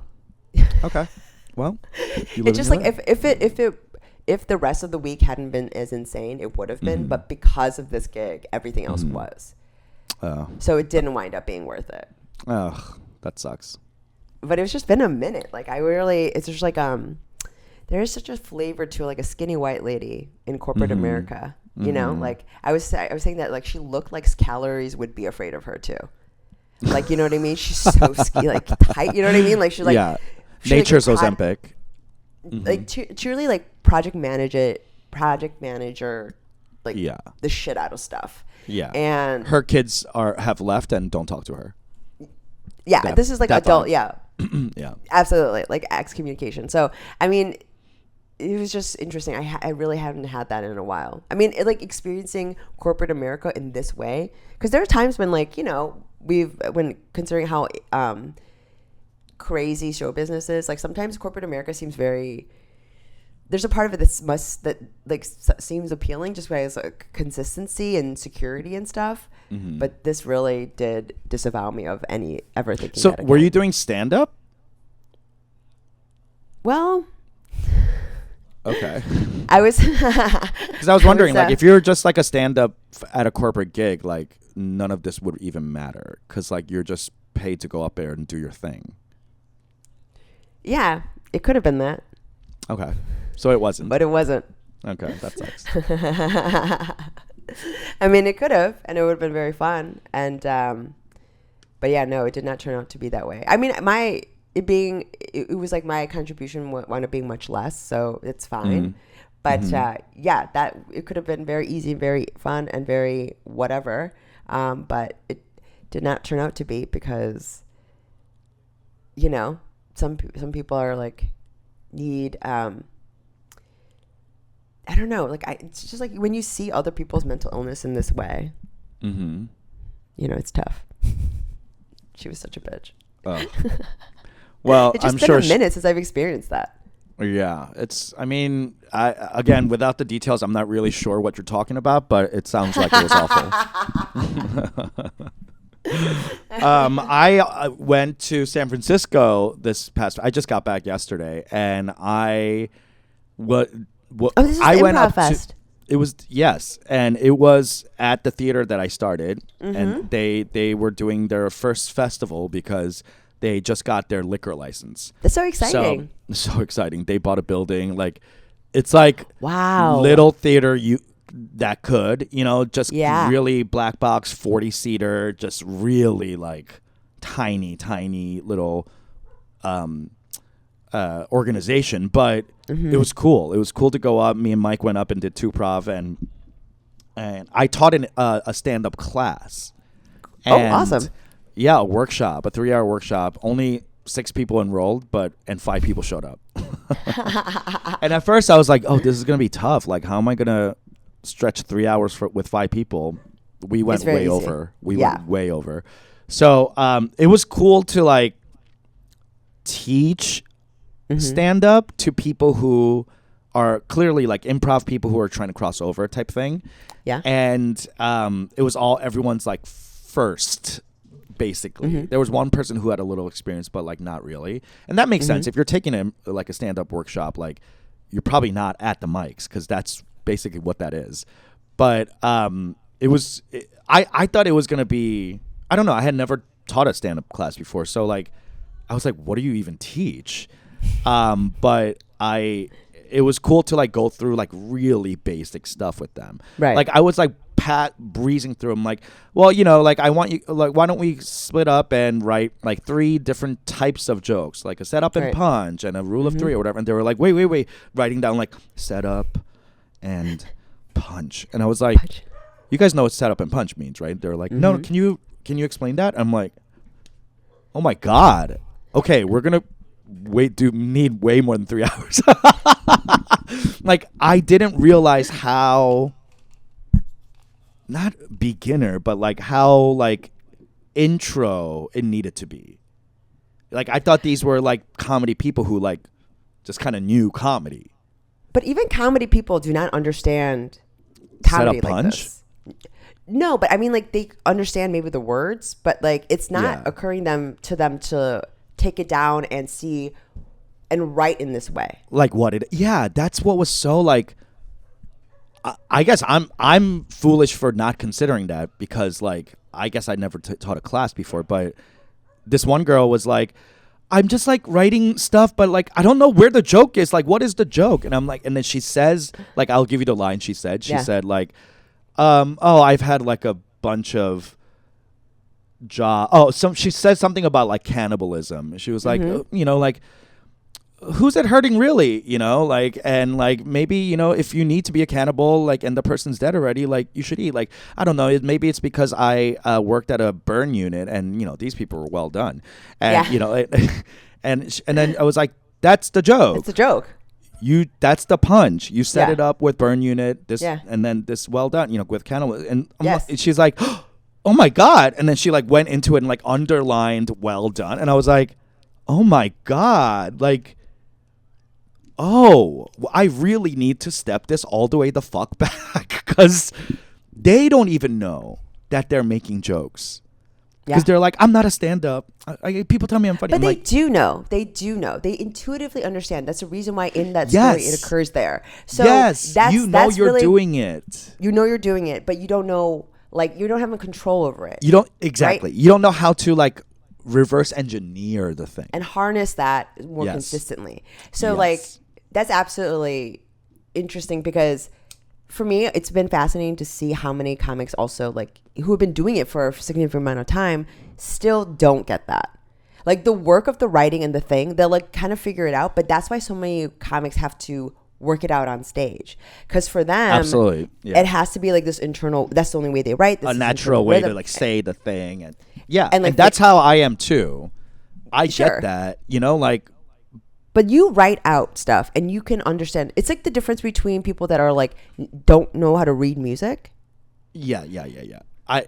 Okay. Well, It's just like if the rest of the week hadn't been as insane, it would have been. But because of this gig, everything else was. So it didn't wind up being worth it. Ugh, that sucks. But it's just been a minute. Like I really, it's just like there is such a flavor to like a skinny white lady in corporate America. You know, like I was saying that like she looked like calories would be afraid of her too. Like, you know what I mean? She's so like tight. You know what I mean? Like she's like nature's Ozempic. Like truly like project manager, like the shit out of stuff. Yeah, and her kids have left and don't talk to her. Yeah, this is like adult. Yeah, yeah, absolutely, like excommunication. So I mean, it was just interesting. I really haven't had that in a while. I mean, like experiencing corporate America in this way, because there are times when, like, you know, when considering how crazy show business is, like sometimes corporate America seems very. There's a part of it that like seems appealing just by like consistency and security and stuff. But this really did disavow me of ever thinking. So that were you doing stand up? Well. Okay. I was because I was wondering, like, if you're just like a stand-up at a corporate gig, like none of this would even matter because like you're just paid to go up there and do your thing. Yeah, it could have been that. Okay, so it wasn't. But it wasn't. Okay, that sucks. I mean, it could have, and it would have been very fun. And but yeah, no, it did not turn out to be that way. I mean, it was like my contribution wound up being much less, so it's fine. But yeah, that it could have been very easy, very fun, and very whatever. But it did not turn out to be because, you know, some people are like need I don't know, like it's just like when you see other people's mental illness in this way, you know, it's tough. She was such a bitch. Oh. Well, it's just I'm been sure a minute since I've experienced that. Yeah, I mean, again, without the details, I'm not really sure what you're talking about, but it sounds like it was awful. I went to San Francisco I just got back yesterday, and this is the went Improv up Fest. It was, yes, and it was at the theater that I started, and they were doing their first festival because they just got their liquor license. That's so exciting. So exciting. They bought a building. Like, it's like wow, little theater that could, you know, just really black box 40-seater, just really like tiny little organization. But it was cool. It was cool to go up. Me and Mike went up and did 2-prov, and I taught a stand-up class. And awesome. Yeah, a workshop, a 3-hour workshop. Only 6 people enrolled, and 5 people showed up. And at first I was like, oh, this is going to be tough. Like, how am I going to stretch 3 hours with 5 people? We went way over. We went way over. So it was cool to like teach stand up to people who are clearly like improv people who are trying to cross over type thing. Yeah. And it was everyone's like first. Basically, there was one person who had a little experience, but like not really, and that makes sense. If you're taking like a stand-up workshop, like you're probably not at the mics because that's basically what that is. But it was. I thought it was gonna be. I don't know. I had never taught a stand-up class before, so like I was like, what do you even teach? But it was cool to like go through like really basic stuff with them. Right. Like I was like breezing through them, like, well, you know, like I want you, like, why don't we split up and write like 3 different types of jokes, like a setup and punch and a rule of 3 or whatever. And they were like, wait, writing down like setup and punch. And I was like, you guys know what setup and punch means, right? They were like, no, can you explain that? I'm like, oh my God. Okay, we're gonna need way more than 3 hours. Like, I didn't realize how not beginner, but like how like intro it needed to be. Like, I thought these were like comedy people who like just kind of knew comedy. But even comedy people do not understand comedy Set up punch? Like this. No, but I mean, like, they understand maybe the words, but like it's not occurring to them to take it down and see and write in this way. Like what it? Yeah, that's what was so like. I guess I'm foolish for not considering that because like I guess I never taught a class before, but this one girl was like, I'm just like writing stuff, but like I don't know where the joke is. Like, what is the joke? And I'm like, and then she says, like, I'll give you the line she said. She said like, oh, I've had like a bunch of she said something about like cannibalism. She was like, you know, like, who's it hurting really, you know, like, and like maybe, you know, if you need to be a cannibal, like, and the person's dead already, like, you should eat. Like, I don't know, maybe it's because I worked at a burn unit and, you know, these people were well done, and you know, and then I was like, that's the joke. It's a joke. That's the punch. You set it up with burn unit, this, and then this well done, you know, with cannibal, and she's like, oh my god, and then she like went into it and like underlined well done, and I was like, oh my god, like, oh, I really need to step this all the way the fuck back, because they don't even know that they're making jokes. Because they're like, I'm not a stand-up. People tell me I'm funny. But I'm they like, do know. They do know. They intuitively understand. That's the reason why in that story it occurs there. So that's you're doing it. You know you're doing it, but you don't know, like, you don't have control over it. You don't, exactly. Right? You don't know how to, like, reverse engineer the thing. And harness that more consistently. So, like, that's absolutely interesting, because for me, it's been fascinating to see how many comics also, like, who have been doing it for a significant amount of time still don't get that. Like, the work of the writing and the thing, they'll, like, kind of figure it out. But that's why so many comics have to work it out on stage. Because for them, it has to be, like, this internal, that's the only way they write. This a natural way to, like, say the thing. And and like, that's how I am, too. I get that, you know, like. But you write out stuff and you can understand. It's like the difference between people that are like, don't know how to read music. Yeah.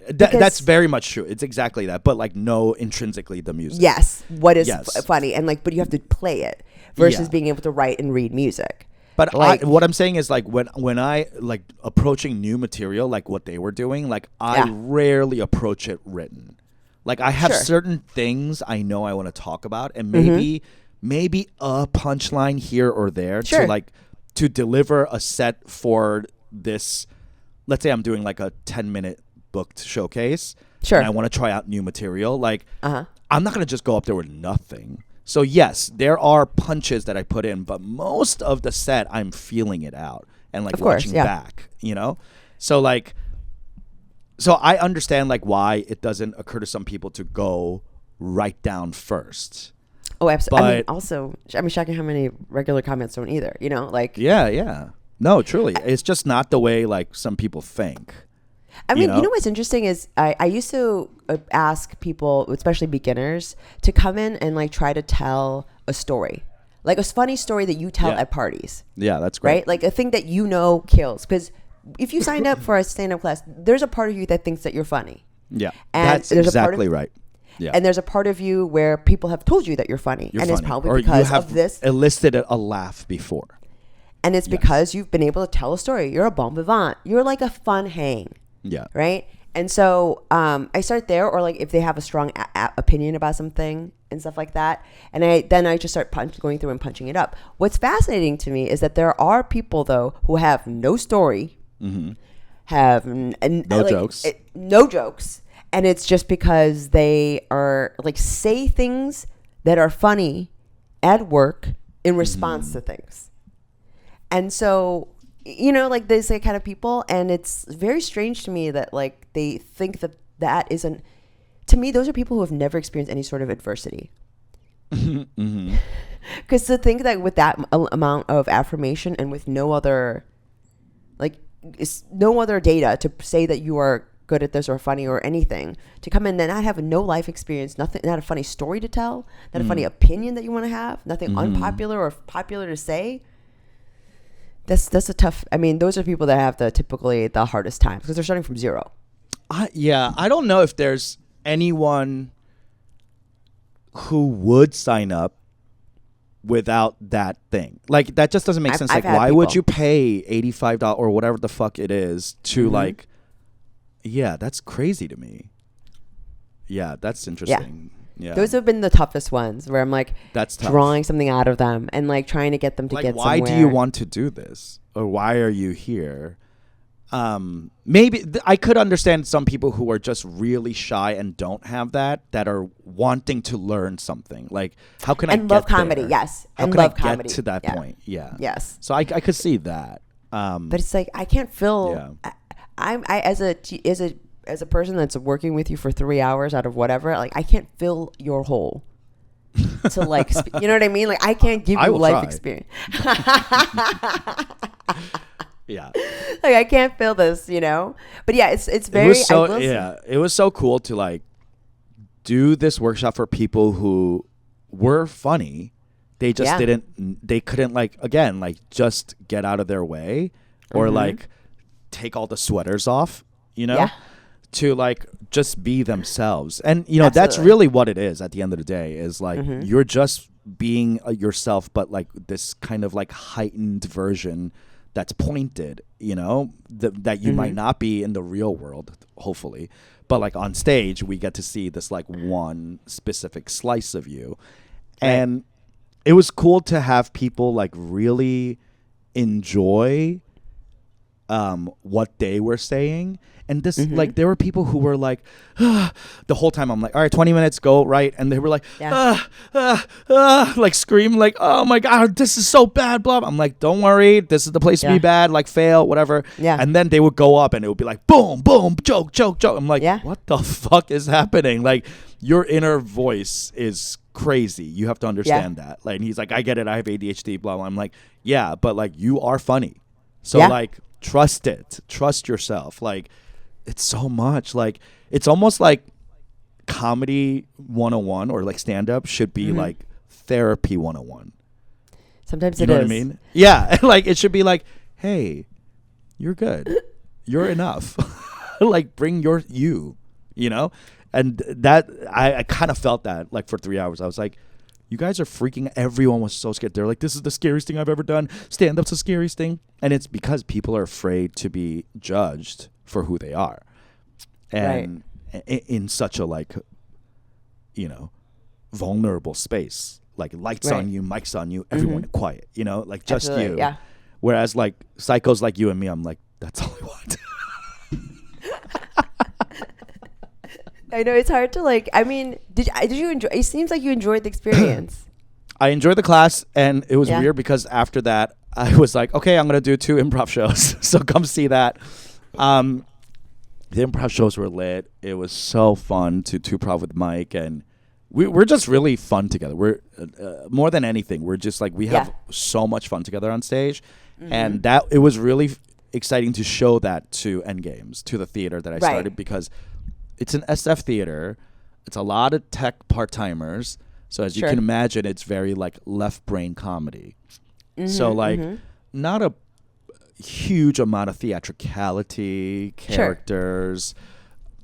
That's very much true. It's exactly that. But like, know intrinsically the music. Yes. What is funny. And like, but you have to play it versus being able to write and read music. But like, what I'm saying is, like, when I like approaching new material, like what they were doing, like I rarely approach it written. Like, I have certain things I know I want to talk about, and maybe a punchline here or there to deliver a set for this. Let's say I'm doing like a 10-minute booked showcase. Sure. And I want to try out new material. Like, I'm not going to just go up there with nothing. So yes, there are punches that I put in, but most of the set I'm feeling it out and like watching back, you know? So like, so I understand like why it doesn't occur to some people to go right down first. Oh, absolutely. I mean, shocking how many regular comments don't either, you know, like. Yeah. No, truly. It's just not the way like some people think. I mean, you know what's interesting is I used to ask people, especially beginners, to come in and like try to tell a story. Like a funny story that you tell at parties. Yeah, that's great. Right? Like a thing that you know kills. Because if you signed up for a stand-up class, there's a part of you that thinks that you're funny. Yeah, and that's exactly right. Yeah. And there's a part of you where people have told you that you're funny. It's probably because of this. Elicited a laugh before. And it's because you've been able to tell a story. You're a bon vivant. You're like a fun hang. Yeah. Right? And so I start there, or like if they have a strong opinion about something and stuff like that. And I just start going through and punching it up. What's fascinating to me is that there are people, though, who have no story, have no jokes. No jokes. And it's just because they are like say things that are funny at work in response to things. And so, you know, like there's like kind of people, and it's very strange to me that like they think that isn't, to me, those are people who have never experienced any sort of adversity. Because to think that with that amount of affirmation and with no other data to say that you are good at this or funny or anything, to come in and not have no life experience, nothing, not a funny story to tell, not a funny opinion that you want to have, nothing unpopular or popular to say. That's a tough. I mean, those are people that have typically the hardest time because they're starting from zero. I don't know if there's anyone who would sign up without that thing. Like, that just doesn't make sense. Like, why would you pay $85 or whatever the fuck it is to like? Yeah, that's crazy to me. Yeah, that's interesting. Yeah. Those have been the toughest ones where I'm like, that's tough. Drawing something out of them and like trying to get them to like, get why somewhere. Do you want to do this? Or why are you here? maybe I could understand some people who are just really shy and don't have that are wanting to learn something. Like, how can I get love comedy? there? Yes, How and can I love get comedy to that point? Yeah. Yes. So I could see that. But it's like I can't feel. Yeah. I as a person that's working with you for 3 hours out of whatever. Like I can't fill your hole. To like, you know what I mean? Like I can't give you life experience. Yeah. Like I can't feel this, you know. But yeah, it's very. It was so cool to like do this workshop for people who were funny. They just they couldn't like, again, like just get out of their way or like take all the sweaters off, you know, to like just be themselves. And, you know, that's really what it is at the end of the day is like you're just being yourself, but like this kind of like heightened version that's pointed, you know, that you might not be in the real world, hopefully. But like on stage, we get to see this like one specific slice of you. Right. And it was cool to have people like really enjoy what they were saying. And this, like, there were people who were like, the whole time I'm like, all right, 20 minutes, go, right? And they were like, like scream, like, oh my God, this is so bad, blah, blah. I'm like, don't worry, this is the place to be bad, like fail, whatever. Yeah. And then they would go up and it would be like, boom, boom, joke, joke, joke. I'm like, what the fuck is happening? Like, your inner voice is crazy. You have to understand that. Like, and he's like, I get it, I have ADHD, blah, blah. I'm like, yeah, but like, you are funny. So like, trust it. Trust yourself. Like, it's so much. Like, it's almost like comedy 101 or like stand-up should be like therapy 101. Sometimes you know what I mean? Yeah. Like, it should be like, hey, you're good. You're enough. Like, bring you know? And that, I kind of felt that like for 3 hours. I was like, you guys are freaking. Everyone was so scared. They're like, this is the scariest thing I've ever done. Stand-up's the scariest thing. And it's because people are afraid to be judged for who they are. And in such a like, you know, vulnerable space. Like lights on you, mics on you, everyone quiet, you know, like just you. Yeah. Whereas like psychos like you and me, I'm like, that's all I want. I know it's hard to like. I mean, did you enjoy? It seems like you enjoyed the experience. I enjoyed the class, and it was weird because after that, I was like, okay, I'm gonna do 2 improv shows, so come see that. The improv shows were lit. It was so fun to improv with Mike, and we're just really fun together. We're more than anything, we're just like we have so much fun together on stage, and that it was really exciting to show that to Endgames, to the theater that I started because. It's an SF theater. It's a lot of tech part-timers. So as you can imagine, it's very like left brain comedy. So like not a huge amount of theatricality, characters,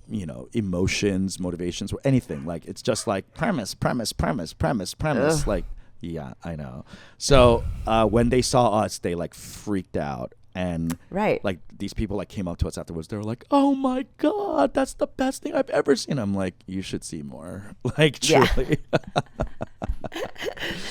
you know, emotions, motivations, or anything. Like it's just like premise. Ugh. Like, yeah, I know. So when they saw us, they like freaked out. And like these people like came up to us afterwards. They were like, "Oh my God, that's the best thing I've ever seen." I'm like, "You should see more." Like truly.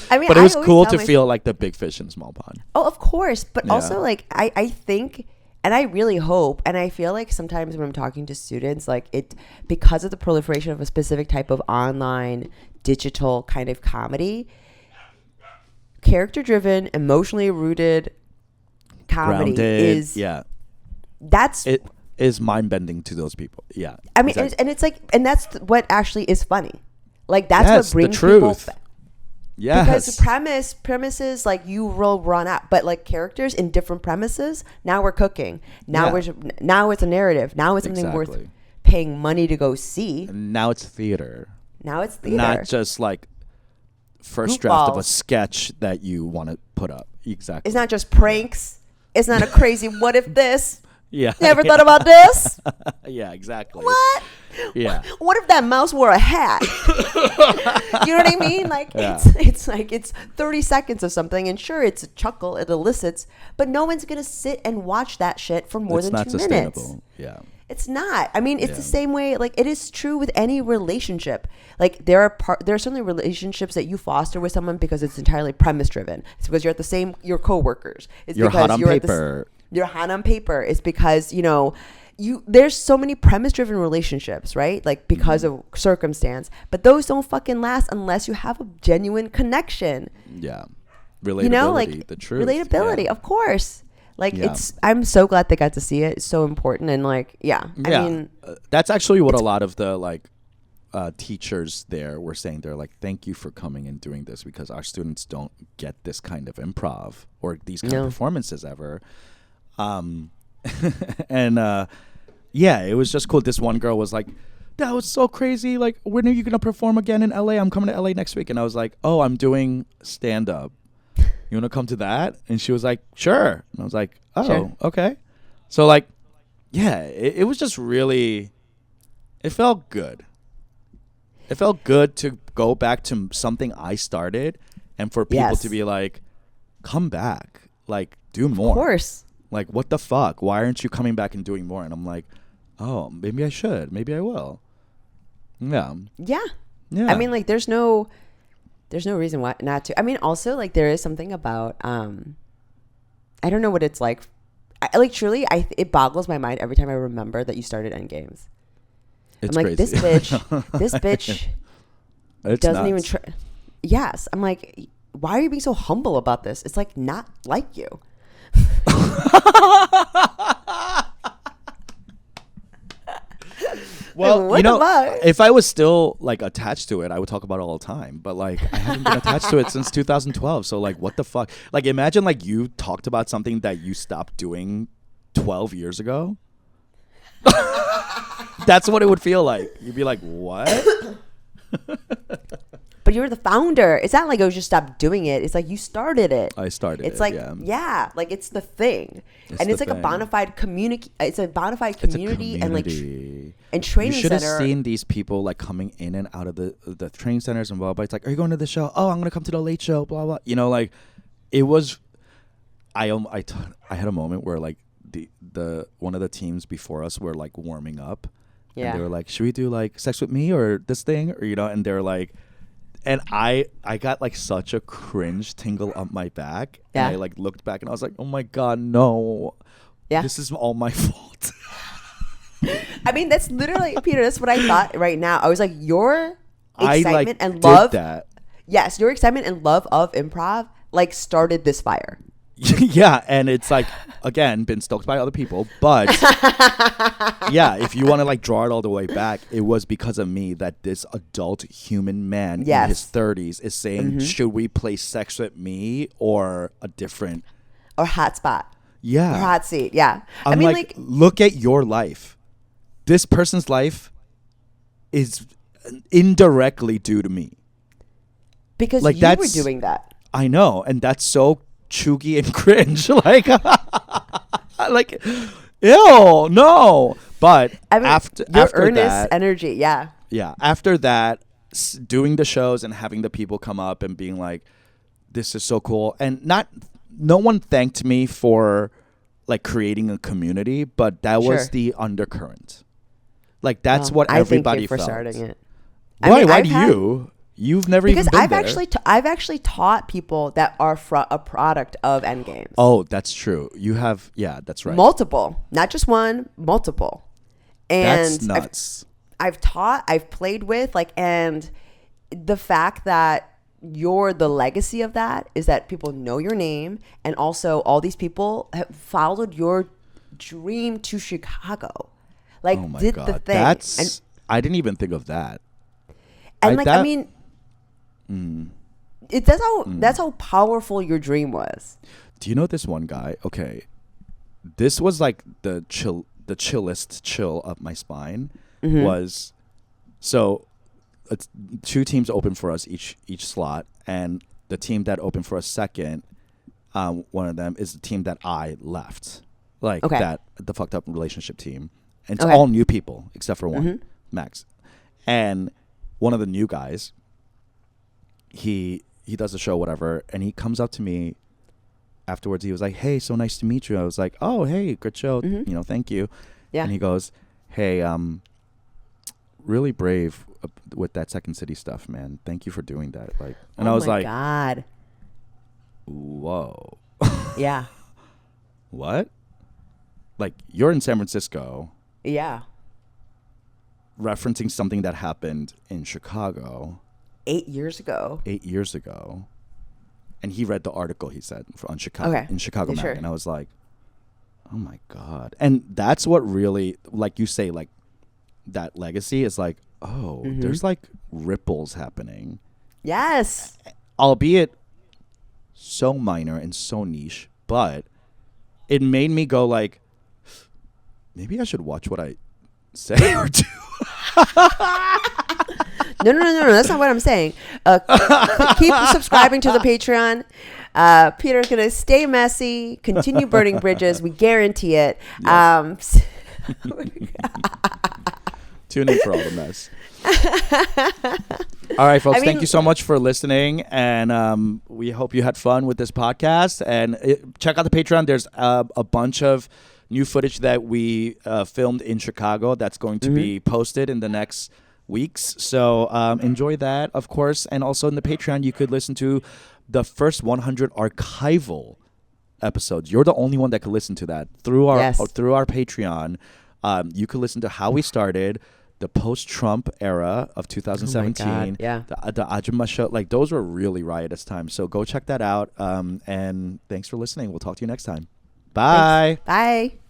I mean, but it was cool to feel like the big fish in a small pond. Oh, of course, but also like I think, and I really hope, and I feel like sometimes when I'm talking to students, like it because of the proliferation of a specific type of online digital kind of comedy, character-driven, emotionally rooted. Comedy is that's it is mind-bending to those people. Yeah, I mean, exactly. and it's like, and that's what actually is funny. Like that's what brings the truth. People. Yeah, because the premises like you will run out, but like characters in different premises. Now we're cooking. Now it's a narrative. Now it's something worth paying money to go see. And now it's theater. Not just like first draft of a sketch that you want to put up. Exactly. It's not just pranks. It's not a crazy what if this. Yeah. Never thought about this? Yeah, exactly. What? Yeah. What if that mouse wore a hat? You know what I mean? Like it's like it's 30 seconds of something, and sure, it's a chuckle, it elicits, but no one's gonna sit and watch that shit for more than 2 minutes. It's not sustainable. Yeah. It's not. I mean, it's the same way. Like it is true with any relationship. Like there are certainly relationships that you foster with someone because it's entirely premise driven. It's because you're at the same. You're coworkers. It's you're because hot on paper. your hand on paper is because, you know, there's so many premise driven relationships, right? Like because of circumstance, but those don't fucking last unless you have a genuine connection. Yeah. Relatability, you know, like the truth. Relatability, yeah. Of course. Like I'm so glad they got to see it. It's so important. And like, I mean, that's actually what a lot of the like teachers there were saying. They're like, thank you for coming and doing this, because our students don't get this kind of improv or these kind of performances ever. And it was just cool. This one girl was like, that was so crazy. Like, when are you going to perform again in LA? I'm coming to LA next week. And I was like, oh, I'm doing stand up. You want to come to that? And she was like, sure. And I was like, oh, sure. Okay. So like, it was just really, it felt good. It felt good to go back to something I started and for people to be like, come back, like do more. Of course. Like, what the fuck? Why aren't you coming back and doing more? And I'm like, oh, maybe I should. Maybe I will. Yeah. Yeah. I mean, like, there's no reason why not to. I mean, also, like, there is something about, I don't know what it's like. Truly, it boggles my mind every time I remember that you started Endgames. It's I'm like, crazy. this bitch it's doesn't nuts. even try. Yes. I'm like, why are you being so humble about this? It's like not like you. Well, you know, if I was still like attached to it, I would talk about it all the time. But like, I haven't been attached to it since 2012. So like, what the fuck? Like, imagine like you talked about something that you stopped doing 12 years ago. That's what it would feel like. You'd be like, what? But you were the founder. It's not like I just stopped doing it. It's like you started it. I started it. It's like, like it's the thing. And it's like a bona fide community. It's a bona fide community and like and training center. You should have seen these people like coming in and out of the training centers and blah, blah. It's like, are you going to the show? Oh, I'm going to come to the late show, blah, blah. You know, like it was, I had a moment where like the one of the teams before us were like warming up. Yeah. And they were like, should we do like Sex With Me or this thing? Or, you know, and they're like, and I got like such a cringe tingle up my back. Yeah. And I like looked back and I was like, oh my God, no. Yeah. This is all my fault. I mean, that's literally, Peter, that's what I thought right now. I was like, your excitement and love. That. Yes, your excitement and love of improv like started this fire. Yeah, and it's like, again, been stoked by other people, but yeah, if you want to like draw it all the way back, it was because of me that this adult human man in his 30s is saying, should we play Sex With Me or a different or Hot Spot? Yeah, or Hot Seat. Yeah, I mean, like, look at your life. This person's life is indirectly due to me because like, you were doing that. I know, and that's so chuggy and cringe, like like ew, no. But I mean, after earnest that energy, after that, doing the shows and having the people come up and being like, this is so cool, and no one thanked me for like creating a community, but that was the undercurrent. Like that's what everybody felt. I thank you for starting it. Why do you? You've never even been there. I've actually taught people that are a product of Endgames. Oh, that's true. You have, that's right. Multiple, not just one, multiple. And that's nuts. I've taught, I've played with, like, and the fact that you're the legacy of that is that people know your name, and also all these people have followed your dream to Chicago. Like, oh did God. The thing. I didn't even think of that. And that's how powerful your dream was. Do you know this one guy? Okay, this was like the chillest chill up my spine. Was so it's 2 teams open for us each slot, and the team that opened for us second, one of them is the team that I left, like that the fucked up relationship team, and it's all new people except for one, Max, and one of the new guys. He does the show, whatever, and he comes up to me afterwards. He was like, hey, so nice to meet you. I was like, oh, hey, good show. You know, thank you. Yeah. And he goes, hey, really brave with that Second City stuff, man. Thank you for doing that. Like, and I was like, God. Whoa. Yeah. What? like you're in San Francisco Yeah. referencing something that happened in Chicago 8 years ago. 8 years ago, and he read the article, he said, on Chicago, Okay. in Chicago Yeah, Mag, sure. and I was like, oh my God. And that's what really, like you say, like that legacy is like, oh, there's like ripples happening, Yes. albeit so minor and so niche, but it made me go like, maybe I should watch what I say or do. No. That's not what I'm saying. Keep subscribing to the Patreon. Peter's going to stay messy, continue burning bridges. We guarantee it. Yes. Tune in for all the mess. All right, folks. Thank you so much for listening, and we hope you had fun with this podcast. And check out the Patreon. There's a bunch of new footage that we filmed in Chicago that's going to be posted in the next weeks. So enjoy that, of course. And also in the Patreon, you could listen to the first 100 archival episodes. You're the only one that could listen to that through our Patreon. You could listen to how we started, the post-Trump era of 2017, oh my God, yeah, the Ajumma show. Like, those were really riotous times. So go check that out. And thanks for listening. We'll talk to you next time. Bye. Thanks. Bye.